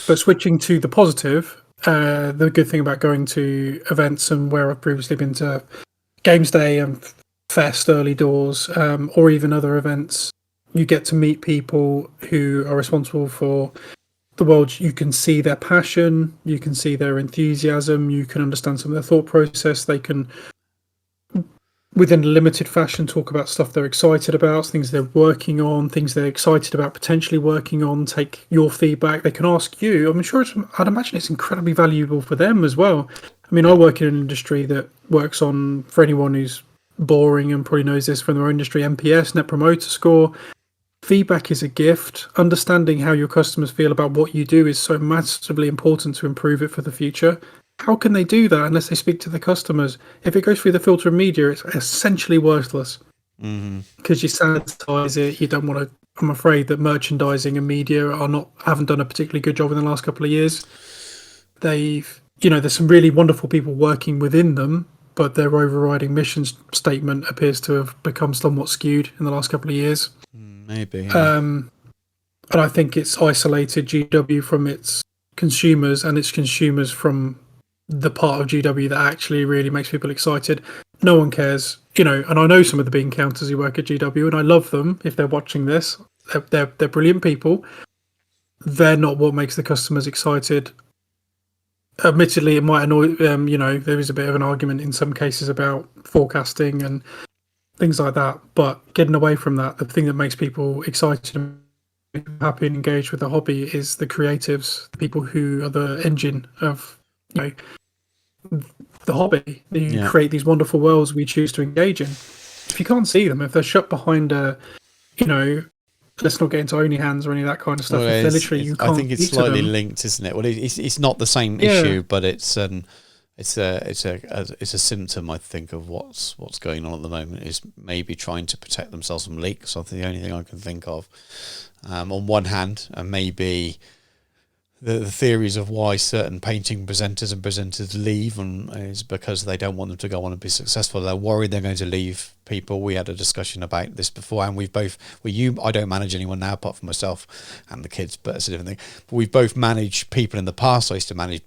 But switching to the positive, the good thing about going to events and where I've previously been to Games Day and Fest early doors, or even other events, you get to meet people who are responsible for the world. You can see their passion, you can see their enthusiasm, you can understand some of their thought process. They can within a limited fashion, talk about stuff they're excited about, things they're working on, things they're excited about potentially working on, take your feedback. They can ask you. I'm sure I'd imagine it's incredibly valuable for them as well. I mean, I work in an industry that works on, for anyone who's boring and probably knows this from their own industry, NPS, Net Promoter Score. Feedback is a gift. Understanding how your customers feel about what you do is so massively important to improve it for the future. How can they do that unless they speak to the customers? If it goes through the filter of media, it's essentially worthless because you sanitize it. You don't want to. I'm afraid that merchandising and media haven't done a particularly good job in the last couple of years. There's some really wonderful people working within them, but their overriding mission statement appears to have become somewhat skewed in the last couple of years. Maybe. Yeah. And I think it's isolated GW from its consumers, and its consumers from the part of GW that actually really makes people excited. No one cares, and I know some of the bean counters who work at GW, and I love them. If they're watching this, they're brilliant people. They're not what makes the customers excited. Admittedly, it might annoy there is a bit of an argument in some cases about forecasting and things like that, but getting away from that, the thing that makes people excited and happy and engaged with the hobby is the creatives, the people who are the engine of the hobby. You create these wonderful worlds we choose to engage in. If you can't see them, if they're shut behind let's not get into OnlyHands or any of that kind of stuff. Well, if they're literally, you can't. I think it's slightly linked, isn't it? Well, it's not the same issue, but it's a symptom, I think, of what's going on at the moment. Is maybe trying to protect themselves from leaks. That's the only thing I can think of. On one hand, and maybe the theories of why certain painting presenters leave is because they don't want them to go on and be successful. They're worried they're going to leave people. We had a discussion about this before, and I don't manage anyone now apart from myself and the kids, but it's a different thing. But we've both managed people in the past. I used to manage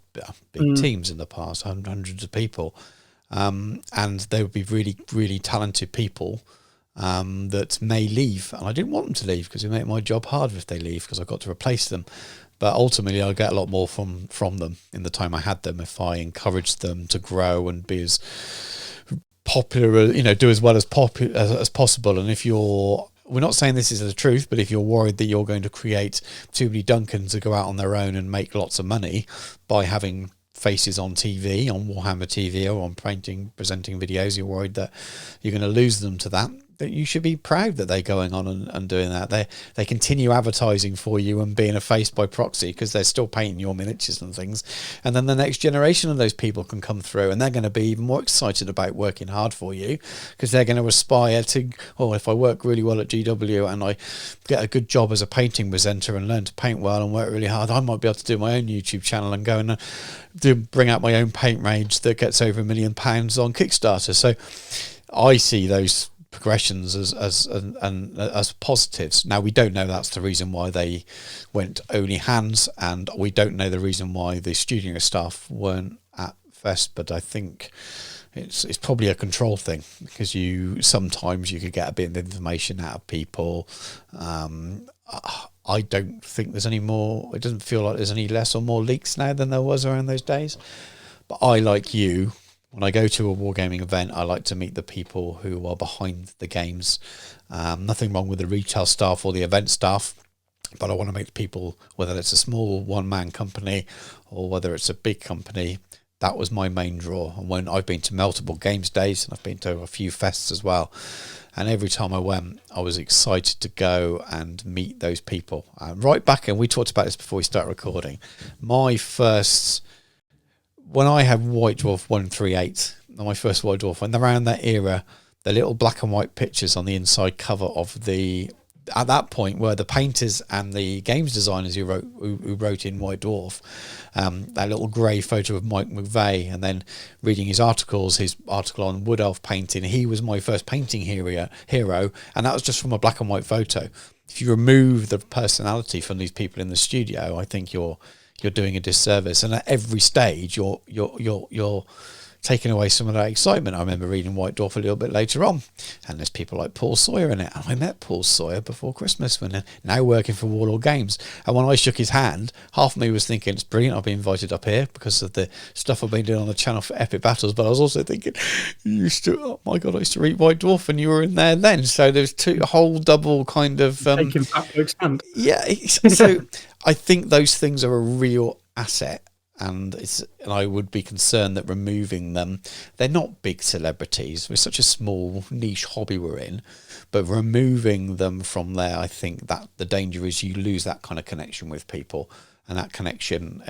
big teams in the past, hundreds of people, and they would be really, really talented people that may leave, and I didn't want them to leave because it made my job harder if they leave because I've got to replace them. But ultimately, I'll get a lot more from them in the time I had them if I encouraged them to grow and be as popular, do as well as possible. And we're not saying this is the truth, but if you're worried that you're going to create too many Duncans to go out on their own and make lots of money by having faces on TV, on Warhammer TV, or on presenting videos, you're worried that you're going to lose them to that you should be proud that they're going on and doing that. They continue advertising for you and being a face by proxy because they're still painting your miniatures and things. And then the next generation of those people can come through and they're going to be even more excited about working hard for you because they're going to aspire to, if I work really well at GW and I get a good job as a painting presenter and learn to paint well and work really hard, I might be able to do my own YouTube channel and go and bring out my own paint range that gets over £1 million on Kickstarter. So I see those progressions as positives. Now, we don't know that's the reason why they went only hands, and we don't know the reason why the studio staff weren't at Fest, but I think it's probably a control thing because sometimes you could get a bit of information out of people. I don't think there's any more, it doesn't feel like there's any less or more leaks now than there was around those days. But I, like you, when I go to a wargaming event, I like to meet the people who are behind the games. Nothing wrong with the retail staff or the event staff, but I want to meet the people, whether it's a small one-man company or whether it's a big company. That was my main draw. And when I've been to multiple games days and I've been to a few fests as well, and every time I went, I was excited to go and meet those people. Right back, and we talked about this before we start recording, when I had White Dwarf 138, my first White Dwarf, and around that era, the little black and white pictures on the inside cover of at that point were the painters and the games designers who wrote in White Dwarf, that little grey photo of Mike McVeigh, and then reading his article on Wood Elf painting. He was my first painting hero, and that was just from a black and white photo. If you remove the personality from these people in the studio, I think you're doing a disservice. And at every stage, you're taking away some of that excitement. I remember reading White Dwarf a little bit later on, and there's people like Paul Sawyer in it. And I met Paul Sawyer before Christmas, when now working for Wargames. And when I shook his hand, half of me was thinking, it's brilliant, I've been invited up here because of the stuff I've been doing on the channel for Epic Battles. But I was also thinking, oh my God, I used to read White Dwarf and you were in there then. So there's a whole double kind of... taking back to expand. Yeah, so I think those things are a real asset. And I would be concerned that removing them, they're not big celebrities. We're such a small niche hobby we're in, but removing them from there, I think that the danger is you lose that kind of connection with people, and that connection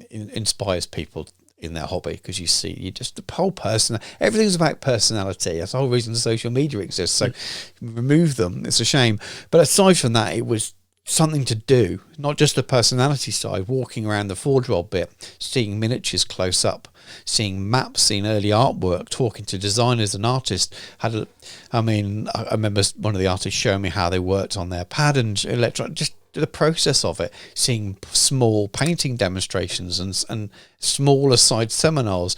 inspires people in their hobby, because you just the whole person, everything's about personality. That's the whole reason social media exists. So remove them, it's a shame. But aside from that, it was something to do, not just the personality side, walking around the Forge World bit, seeing miniatures close up, seeing maps, seeing early artwork, talking to designers and artists. I remember one of the artists showing me how they worked on their pad and just the process of it, seeing small painting demonstrations and smaller side seminars.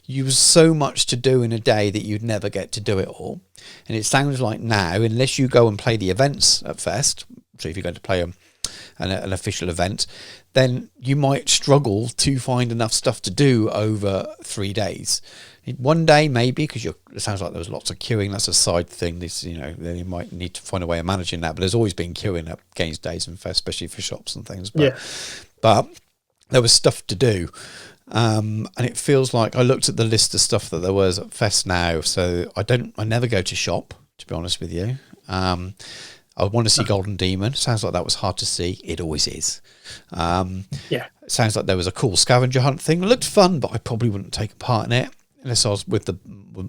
You have so much to do in a day that you'd never get to do it all. And it sounds like now, unless you go and play the events at Fest, so if you're going to play an official event, then you might struggle to find enough stuff to do over 3 days. One day maybe, because it sounds like there was lots of queuing. That's a side thing. Then you might need to find a way of managing that. But there's always been queuing at Games Days and Fest, especially for shops and things. But there was stuff to do. And it feels like I looked at the list of stuff that there was at Fest now. So I never go to shop, to be honest with you. I want to see Golden Demon. Sounds like that was hard to see. It always is. Sounds like there was a cool scavenger hunt thing. It looked fun, but I probably wouldn't take part in it unless I was with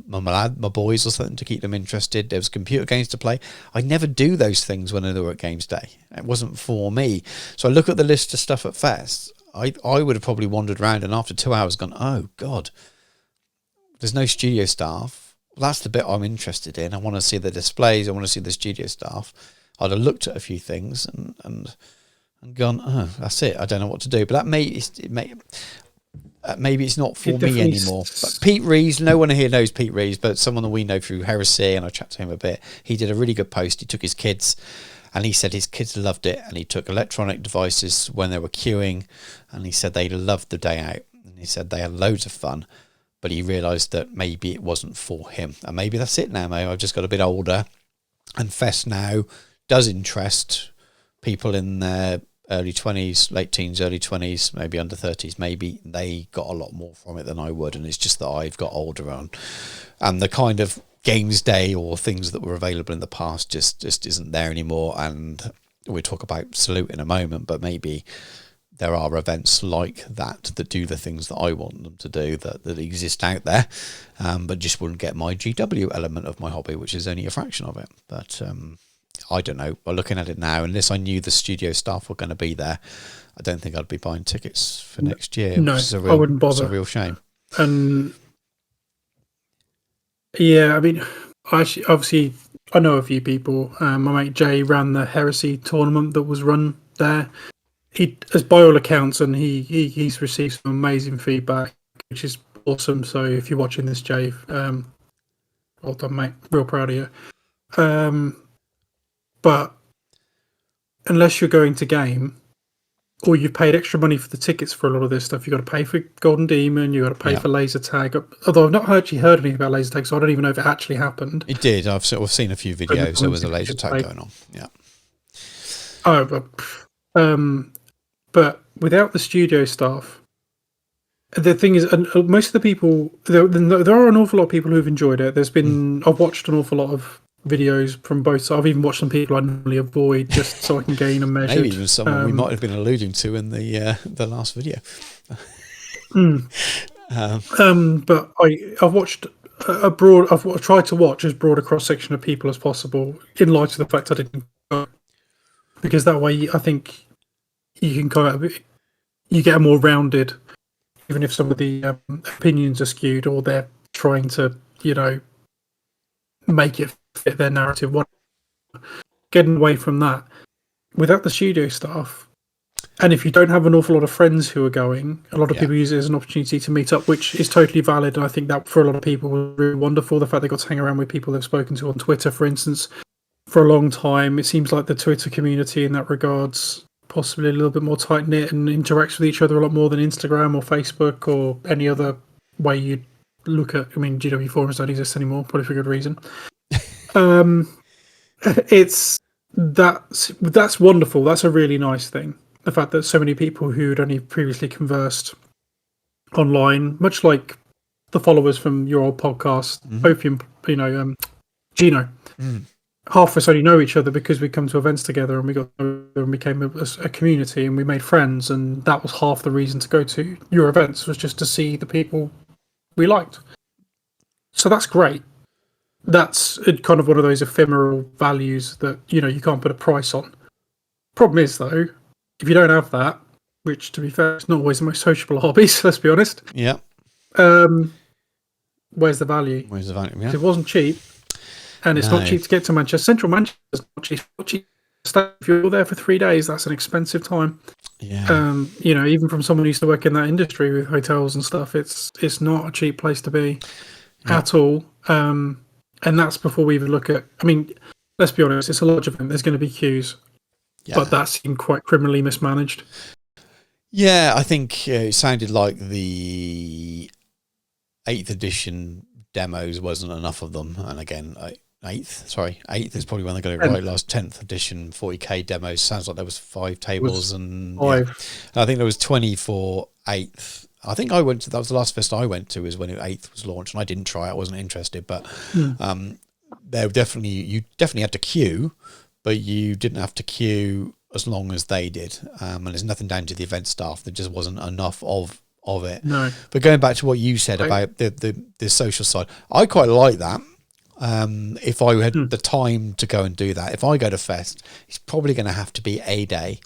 my boys or something to keep them interested. There was computer games to play. I never do those things when they were at Games Day. It wasn't for me. So I look at the list of stuff at Fest. I would have probably wandered around and after 2 hours gone, oh God, there's no studio staff. Well, that's the bit I'm interested in. I want to see the displays. I want to see the studio staff. I'd have looked at a few things and gone, oh, that's it. I don't know what to do. But maybe it's not for me anymore. But Pete Reeves, no one here knows Pete Reeves, but someone that we know through Heresy, and I chat to him a bit. He did a really good post. He took his kids, and he said his kids loved it, and he took electronic devices when they were queuing, and he said they loved the day out, and he said they had loads of fun. But he realised that maybe it wasn't for him. And maybe that's it now. Maybe I've just got a bit older. And Fest now does interest people in their early 20s, late teens, early 20s, maybe under 30s. Maybe they got a lot more from it than I would. And it's just that I've got older on. And the kind of Games Day or things that were available in the past just isn't there anymore. And we'll talk about Salute in a moment, but maybe there are events like that do the things that I want them to do that exist out there, but just wouldn't get my GW element of my hobby, which is only a fraction of it. But I don't know. Well, looking at it now, unless I knew the studio staff were going to be there, I don't think I'd be buying tickets for next year. No, I wouldn't bother. It's a real shame. And yeah, I mean, obviously, I know a few people. My mate Jay ran the Heresy tournament that was run there. He, as by all accounts, and he's received some amazing feedback, which is awesome. So if you're watching this, Jay, well done, mate. Real proud of you. But unless you're going to game, or you've paid extra money for the tickets for a lot of this stuff, you've got to pay for Golden Demon, you've got to pay for laser tag. Although I've not actually heard anything about laser tag, so I don't even know if it actually happened. It did. I've seen a few videos. There was a laser tag going on. Yeah. Oh, but without the studio staff, the thing is, most of the people, there are an awful lot of people who've enjoyed it. There's been, I've watched an awful lot of videos from both sides. I've even watched some people I normally avoid just so I can gain a measure. Maybe even someone we might have been alluding to in the last video. But I've watched I've tried to watch as broad a cross section of people as possible in light of the fact I didn't go, because that way I think you can kind of, you get a more rounded, even if some of the opinions are skewed or they're trying to, make it fit their narrative. Getting away from that, without the studio staff, And if you don't have an awful lot of friends who are going, a lot of people use it as an opportunity to meet up, which is totally valid. And I think that for a lot of people was really wonderful. The fact they got to hang around with people they've spoken to on Twitter, for instance, for a long time. It seems like the Twitter community in that regards possibly a little bit more tight knit and interacts with each other a lot more than Instagram or Facebook or any other way you look at. I mean, GW forums don't exist anymore, probably for good reason. That's wonderful. That's a really nice thing. The fact that so many people who'd only previously conversed online, much like the followers from your old podcast, Opium, Gino, half of us only know each other because we come to events together and we got and became a community and we made friends, and that was half the reason to go to your events, was just to see the people we liked. So that's great. That's kind of one of those ephemeral values that you can't put a price on. Problem is though, if you don't have that, which to be fair, it's not always the most sociable hobbies, let's be honest. Yeah. Where's the value? Where's the value? Yeah. It wasn't cheap, and it's not cheap to get to Manchester. Central Manchester is not cheap. If you're there for 3 days, that's an expensive time. Yeah. Even from someone who used to work in that industry with hotels and stuff, it's not a cheap place to be at all. And that's before we even look at. I mean, let's be honest, it's a large event. There's going to be queues. Yeah. But that seemed quite criminally mismanaged. Yeah, I think it sounded like the 8th edition demos wasn't enough of them. And again, 8th is probably when they got it right. Last 10th edition 40k demos sounds like there was 5 tables and 5. I think there was 20 for 8th. I think that was the last fest I went to, is when 8th was launched, and I didn't try it. I wasn't interested, but you definitely had to queue. But you didn't have to queue as long as they did. And there's nothing down to the event staff. There just wasn't enough of it. No. But going back to what you said about the social side, I quite like that. If I had the time to go and do that, if I go to Fest, it's probably going to have to be a day.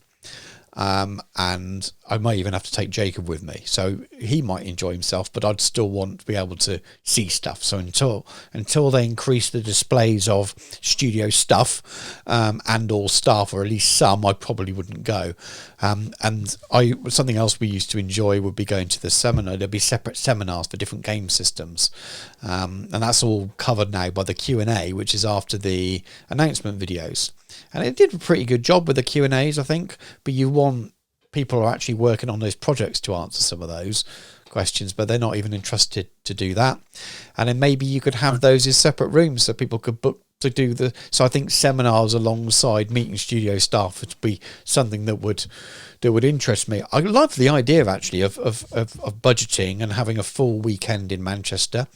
And I might even have to take Jacob with me, so he might enjoy himself, but I'd still want to be able to see stuff. So until they increase the displays of studio stuff and all staff, or at least some, I probably wouldn't go. And something else we used to enjoy would be going to the seminar. There'd be separate seminars for different game systems, and that's all covered now by the Q&A, which is after the announcement videos. And it did a pretty good job with the Q&As, I think, but you want people who are actually working on those projects to answer some of those questions, but they're not even entrusted to do that. And then maybe you could have those as separate rooms so people could book to do so I think seminars alongside meeting studio staff would be something that would interest me. I love the idea of budgeting and having a full weekend in Manchester,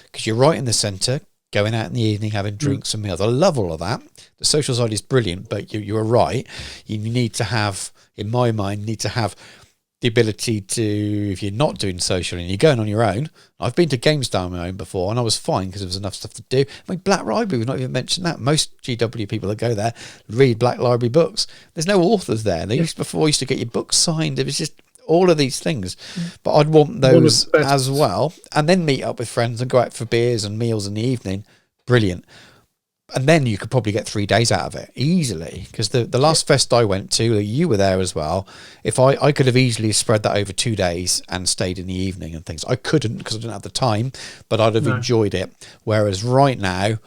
because you're right in the centre, going out in the evening, having drinks and meals. I love all of that. The social side is brilliant, but you're right. You need to have, in my mind, the ability to, if you're not doing social and you're going on your own. I've been to GameStar on my own before, and I was fine because there was enough stuff to do. I mean, Black Library, we've not even mentioned that. Most GW people that go there read Black Library books. There's no authors there. They used to get your books signed. It was just all of these things. But I'd want those as well. And then meet up with friends and go out for beers and meals in the evening. Brilliant. And then you could probably get 3 days out of it easily, because the last fest I went to, you were there as well. If I could have easily spread that over 2 days and stayed in the evening and things. I couldn't because I didn't have the time, but I'd have enjoyed it. Whereas right now,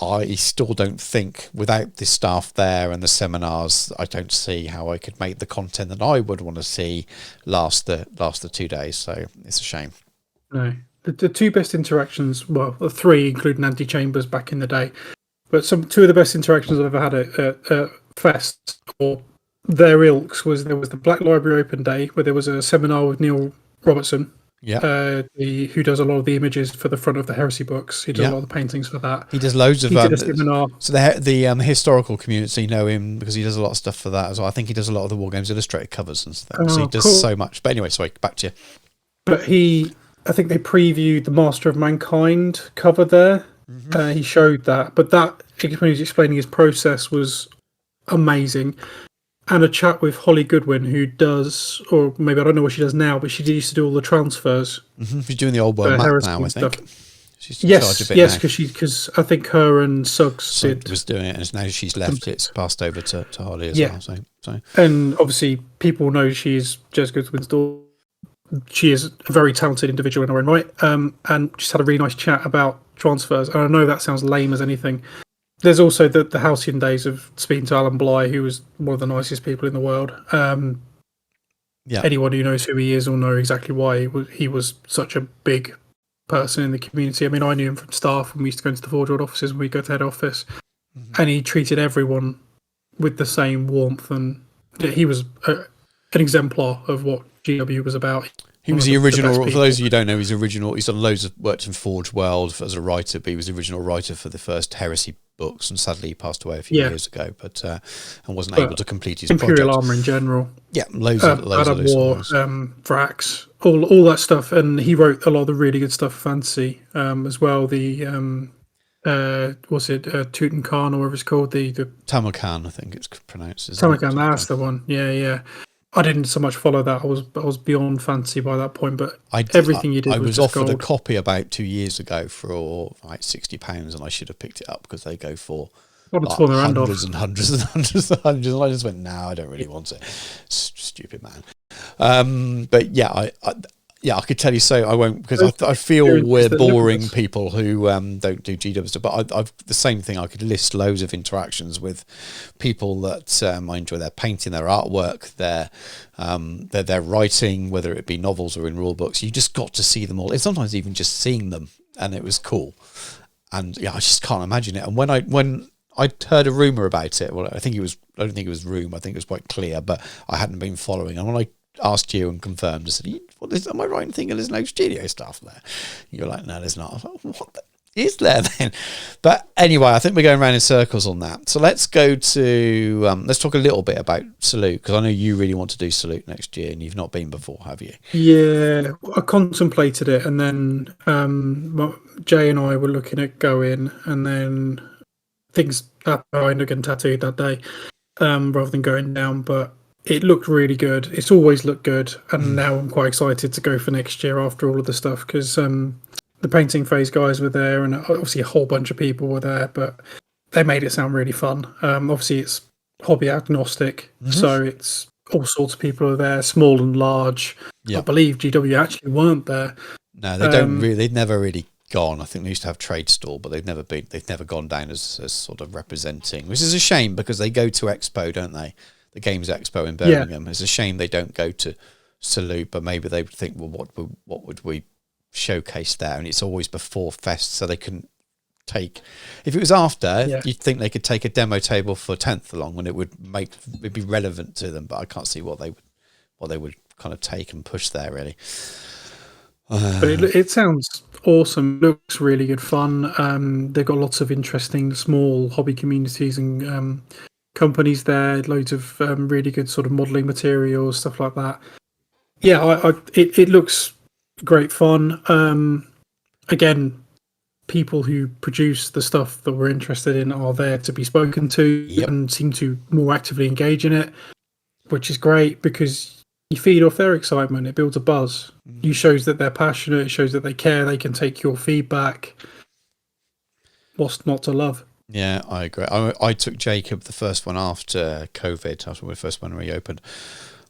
I still don't think, without the staff there and the seminars, I don't see how I could make the content that I would want to see last the 2 days. So it's a shame. No. The 2 best interactions, well, the 3, including Andy Chambers back in the day, but 2 of the best interactions I've ever had at Fest or their ilks was there was the Black Library Open Day, where there was a seminar with Neil Robertson, who does a lot of the images for the front of the Heresy books. He does a lot of the paintings for that. He does loads of did a seminar. So the historical community know him because he does a lot of stuff for that as well. I think he does a lot of the Wargames Illustrated covers and stuff. So he does so much. But anyway, sorry, back to you. But I think they previewed the Master of Mankind cover there. He showed that, but that, when he was explaining his process, was amazing. And a chat with Holly Goodwin, who does, or maybe I don't know what she does now, but she used to do all the transfers. She's doing the old world map now, I think. She's in charge of it now. because I think her and Suggs was doing it, and now she's left. It's passed over to Harley as well. So, and obviously people know she's Jez Goodwin's daughter. She is a very talented individual in her own right, and just had a really nice chat about transfers. And I know that sounds lame as anything. There's also the halcyon days of speaking to Alan Bly, who was one of the nicest people in the world. Anyone who knows who he is will know exactly why he was such a big person in the community. I mean, I knew him from staff when we used to go into the Forge World offices when we go to head office, and he treated everyone with the same warmth, and he was an exemplar of what GW was about. He was the original. For those of you who don't know, he's original. He's done loads of worked in Forge World as a writer, but he was the original writer for the first Heresy books, and sadly he passed away a few years ago. But and wasn't able to complete his Imperial project. Armour in general. Yeah, loads of War, Vrax, all that stuff, and he wrote a lot of the really good stuff for fantasy as well. The was it Tutankhamun or whatever it's called? The Tamarkan, I think it's pronounced. Tamarkan, that's the one. Yeah. I didn't so much follow that. I was beyond fantasy by that point, but everything you did. I was offered gold. a copy about 2 years ago for like £60, and I should have picked it up because they go for hundreds and hundreds and hundreds and hundreds. And I just went, no, I don't really want it. Stupid man. But yeah, I could tell you so. I won't, because I feel we're boring people who don't do GW stuff. But I've the same thing. I could list loads of interactions with people that I enjoy their painting, their artwork, their writing, whether it be novels or in rule books. You just got to see them all. And sometimes even just seeing them, and it was cool. And yeah, I just can't imagine it. And when I heard a rumor about it, well, I don't think it was rumor. I think it was quite clear, but I hadn't been following. And when I asked you and confirmed, I said, am I right in thinking there's no studio staff there? You're like, no, there's not. I was like, what is there then? But anyway, I think we're going around in circles on that. So let's go to, let's talk a little bit about Salute, because I know you really want to do Salute next year, and you've not been before, have you? Yeah, I contemplated it, and then Jay and I were looking at going, and then things happened. I ended up getting tattooed that day rather than going down, but it looked really good. It's always looked good, and now I'm quite excited to go for next year after all of the stuff, because the painting phase guys were there, and obviously a whole bunch of people were there, but they made it sound really fun. Obviously it's hobby agnostic, so it's all sorts of people are there, small and large. I believe GW actually weren't there. No, they don't really. They'd never really gone. I think they used to have trade stall, but they've never gone down as sort of representing, which is a shame, because they go to Expo, don't they? The Games Expo in Birmingham. Yeah. It's a shame they don't go to Salute, but maybe they would think, well, what would we showcase there? And it's always before Fest, so they couldn't take. If it was after, you'd think they could take a demo table for 10th along, and it'd be relevant to them. But I can't see what they would kind of take and push there, really. But it sounds awesome. Looks really good fun. They've got lots of interesting small hobby communities and companies there, loads of really good sort of modelling materials, stuff like that. Yeah, it looks great fun. Again, people who produce the stuff that we're interested in are there to be spoken to and seem to more actively engage in it, which is great, because you feed off their excitement. It builds a buzz. It shows that they're passionate. It shows that they care. They can take your feedback. What's not to love? Yeah, I agree. I took Jacob, the first one after COVID, after the first one reopened.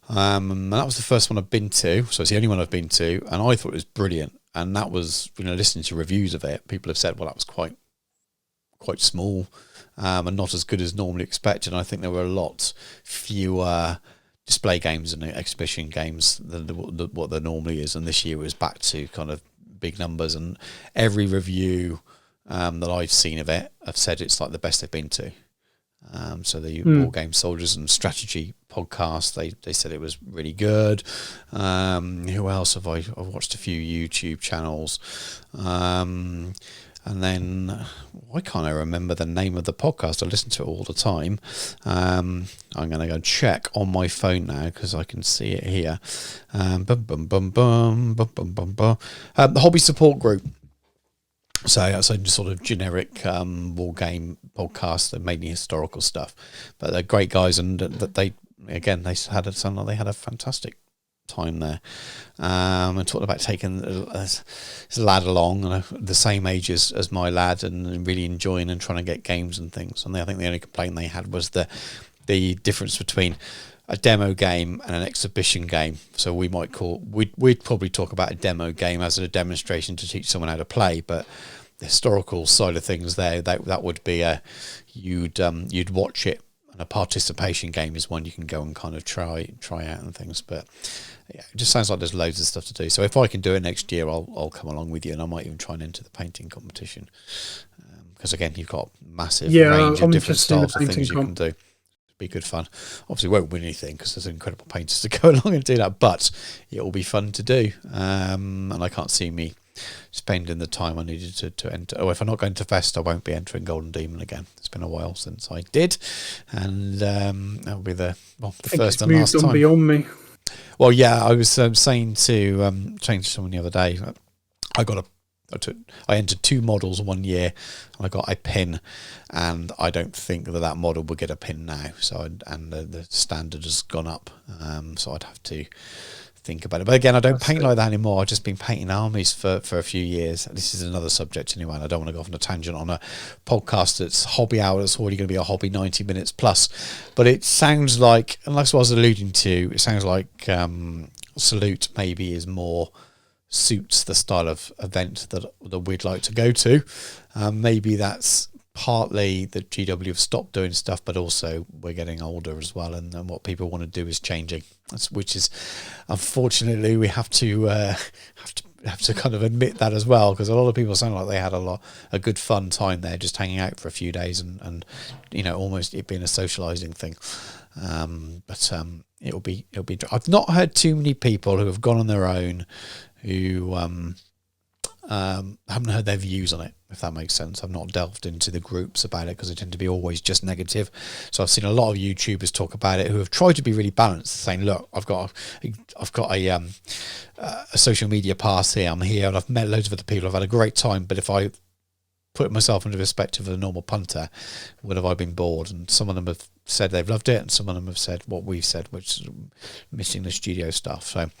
And that was the first one I've been to, so it's the only one I've been to, and I thought it was brilliant. And that was, listening to reviews of it, people have said, well, that was quite small and not as good as normally expected. And I think there were a lot fewer display games and exhibition games than what there normally is. And this year was back to kind of big numbers, and every review that I've seen of it have said it's like the best they've been to. So the Wargame Soldiers and Strategy podcast, they said it was really good. Who else have I've watched a few YouTube channels. And then, why can't I remember the name of the podcast? I listen to it all the time. I'm going to go check on my phone now, because I can see it here. The Hobby Support Group. So that's a sort of generic war game podcast. They're mainly historical stuff, but they're great guys, and that they had a fantastic time there. And talking about taking this lad along, the same age as my lad, and really enjoying and trying to get games and things. And I think the only complaint they had was the difference between a demo game and an exhibition game. So we'd probably talk about a demo game as a demonstration to teach someone how to play, but the historical side of things there, that would be you'd watch it. And a participation game is one you can go and kind of try out and things. But yeah, it just sounds like there's loads of stuff to do. So if I can do it next year, I'll come along with you, and I might even try and enter the painting competition, because again, you've got a massive range of different styles of things you can do. Be good fun. Obviously won't win anything because there's incredible painters to go along and do that, but it will be fun to do, and I can't see me spending the time I needed to enter. If I'm not going to Fest, I won't be entering Golden Demon again. It's been a while since I did, and that'll be the first and last time. Beyond me. Well, yeah, I was saying to someone the other day, I entered 2 models one year, and I got a pin, and I don't think that model would get a pin now. So the standard has gone up, so I'd have to think about it. But again, I don't paint like that anymore. I've just been painting armies for a few years. This is another subject anyway, and I don't want to go off on a tangent on a podcast that's Hobby Hour. It's already going to be a hobby 90 minutes plus. But it sounds like, and that's what I was alluding to, it sounds like Salute maybe is more suits the style of event that we'd like to go to. Maybe that's partly that GW have stopped doing stuff, but also we're getting older as well, and what people want to do is changing. Which is, unfortunately, we have to kind of admit that as well, because a lot of people sound like they had a good fun time there, just hanging out for a few days and almost it being a socialising thing. But it'll be. I've not heard too many people who have gone on their own who haven't heard their views on it, if that makes sense. I've not delved into the groups about it because they tend to be always just negative. So I've seen a lot of YouTubers talk about it who have tried to be really balanced, saying, "Look, I've got a social media pass here. I'm here, and I've met loads of other people. I've had a great time. But if I put myself into the perspective of a normal punter, would have I been bored?" And some of them have said they've loved it, and some of them have said what we've said, which is missing the studio stuff. So.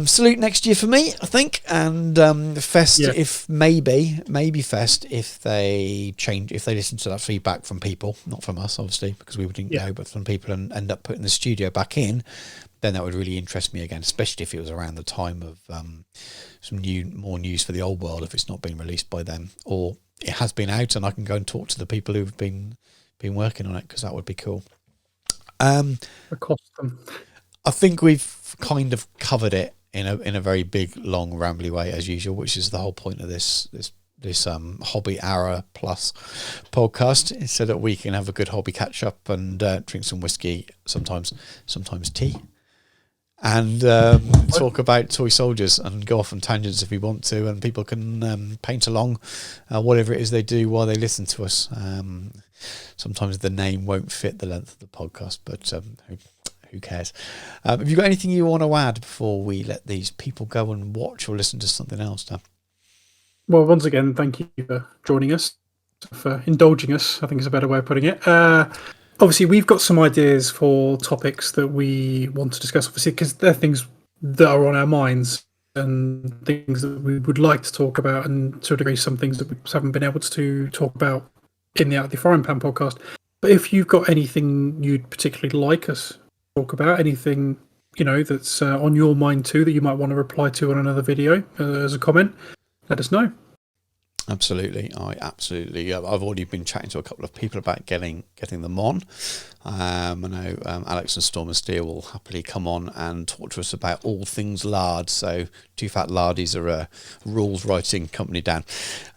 Salute next year for me, I think, and Fest, yeah. If maybe Fest, if they listen to that feedback from people, not from us obviously because we wouldn't go, but from people and end up putting the studio back in, then that would really interest me again, especially if it was around the time of some more news for the old world, if it's not been released by then, or it has been out and I can go and talk to the people who've been working on it, because that would be cool. Across them. I think we've kind of covered it in a very big, long, rambly way as usual, which is the whole point of this Hobby Hour Plus podcast, so that we can have a good hobby catch up and drink some whiskey, sometimes tea, and talk about toy soldiers and go off on tangents if we want to, and people can paint along whatever it is they do while they listen to us. Sometimes the name won't fit the length of the podcast, but who cares? Have you got anything you want to add before we let these people go and watch or listen to something else, Dan? Well, once again, thank you for joining us, for indulging us, I think is a better way of putting it. Obviously, we've got some ideas for topics that we want to discuss, obviously, because they're things that are on our minds and things that we would like to talk about, and to a degree, some things that we haven't been able to talk about in the Out of the Frying Pan podcast. But if you've got anything you'd particularly like us talk about, anything that's on your mind too that you might want to reply to on another video as a comment, let us know. Absolutely. I've already been chatting to a couple of people about getting them on. I know Alex and Storm and Steel will happily come on and talk to us about all things lard. So Two Fat Lardies are a rules writing company, Dan,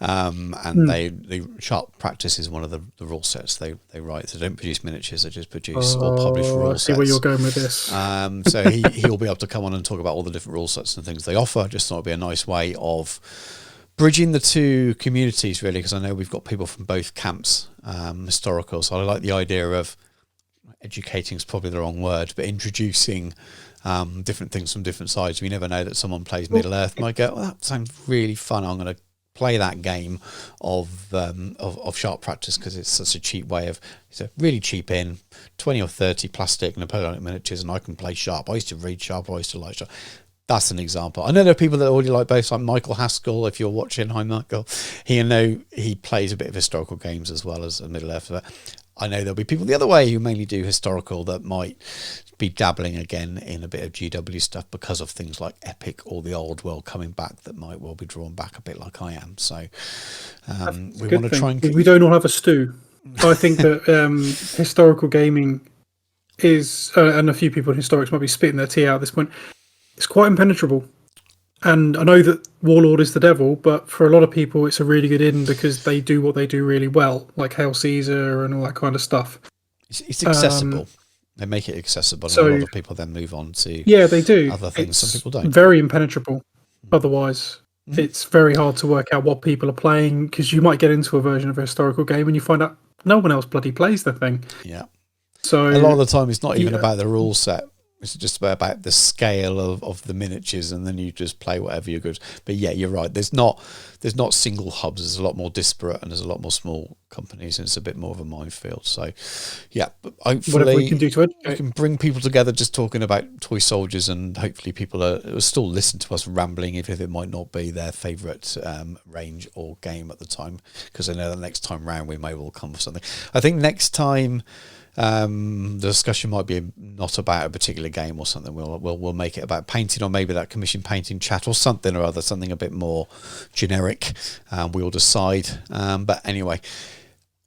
and they Sharp Practice is one of the rule sets they write. They don't produce miniatures; they just produce or publish rule sets. I see where you're going with this. So he'll be able to come on and talk about all the different rule sets and things they offer. Just thought it'd be a nice way of bridging the two communities, really, because I know we've got people from both camps, historical. So I like the idea of educating is probably the wrong word, but introducing different things from different sides. We never know that someone plays Middle Earth might go, "Well, that sounds really fun. I'm going to play that game of sharp practice, because it's such a cheap way of, it's a really cheap 20 or 30 plastic Napoleonic miniatures, and I can play sharp. I used to read sharp, I used to like sharp. That's an example. I know there are people that already like both, like Michael Haskell, if you're watching. Hi Michael. He plays a bit of historical games as well as Middle Earth. But I know there'll be people the other way who mainly do historical that might be dabbling again in a bit of GW stuff because of things like Epic or the old world coming back, that might well be drawn back a bit like I am. So we want to try and... We don't all have a stew. I think that historical gaming is, and a few people in historics might be spitting their tea out at this point, it's quite impenetrable. And I know that Warlord is the devil, but for a lot of people it's a really good in because they do what they do really well, like Hail Caesar and all that kind of stuff. It's accessible. They make it accessible, so, and a lot of people then move on to they do. Other things. It's some people don't. Very impenetrable. Otherwise, it's very hard to work out what people are playing, because you might get into a version of a historical game and you find out no one else bloody plays the thing. Yeah. So a lot of the time it's not even about the rule set. It's just about the scale of the miniatures, and then you just play whatever you're good. But yeah, you're right. There's not single hubs. There's a lot more disparate, and there's a lot more small companies, and it's a bit more of a minefield. So yeah, but hopefully whatever we can do to educate. We can bring people together just talking about toy soldiers, and hopefully people will still listen to us rambling, even if it might not be their favourite range or game at the time, because I know the next time round we may well come with something. I think next time the discussion might be not about a particular game or something. We'll make it about painting, or maybe that commission painting chat or something or other, something a bit more generic. We'll decide. But anyway,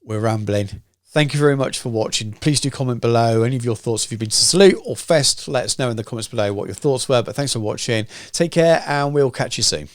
we're rambling. Thank you very much for watching. Please do comment below any of your thoughts. If you've been to Salute or Fest, let us know in the comments below what your thoughts were. But thanks for watching. Take care, and we'll catch you soon.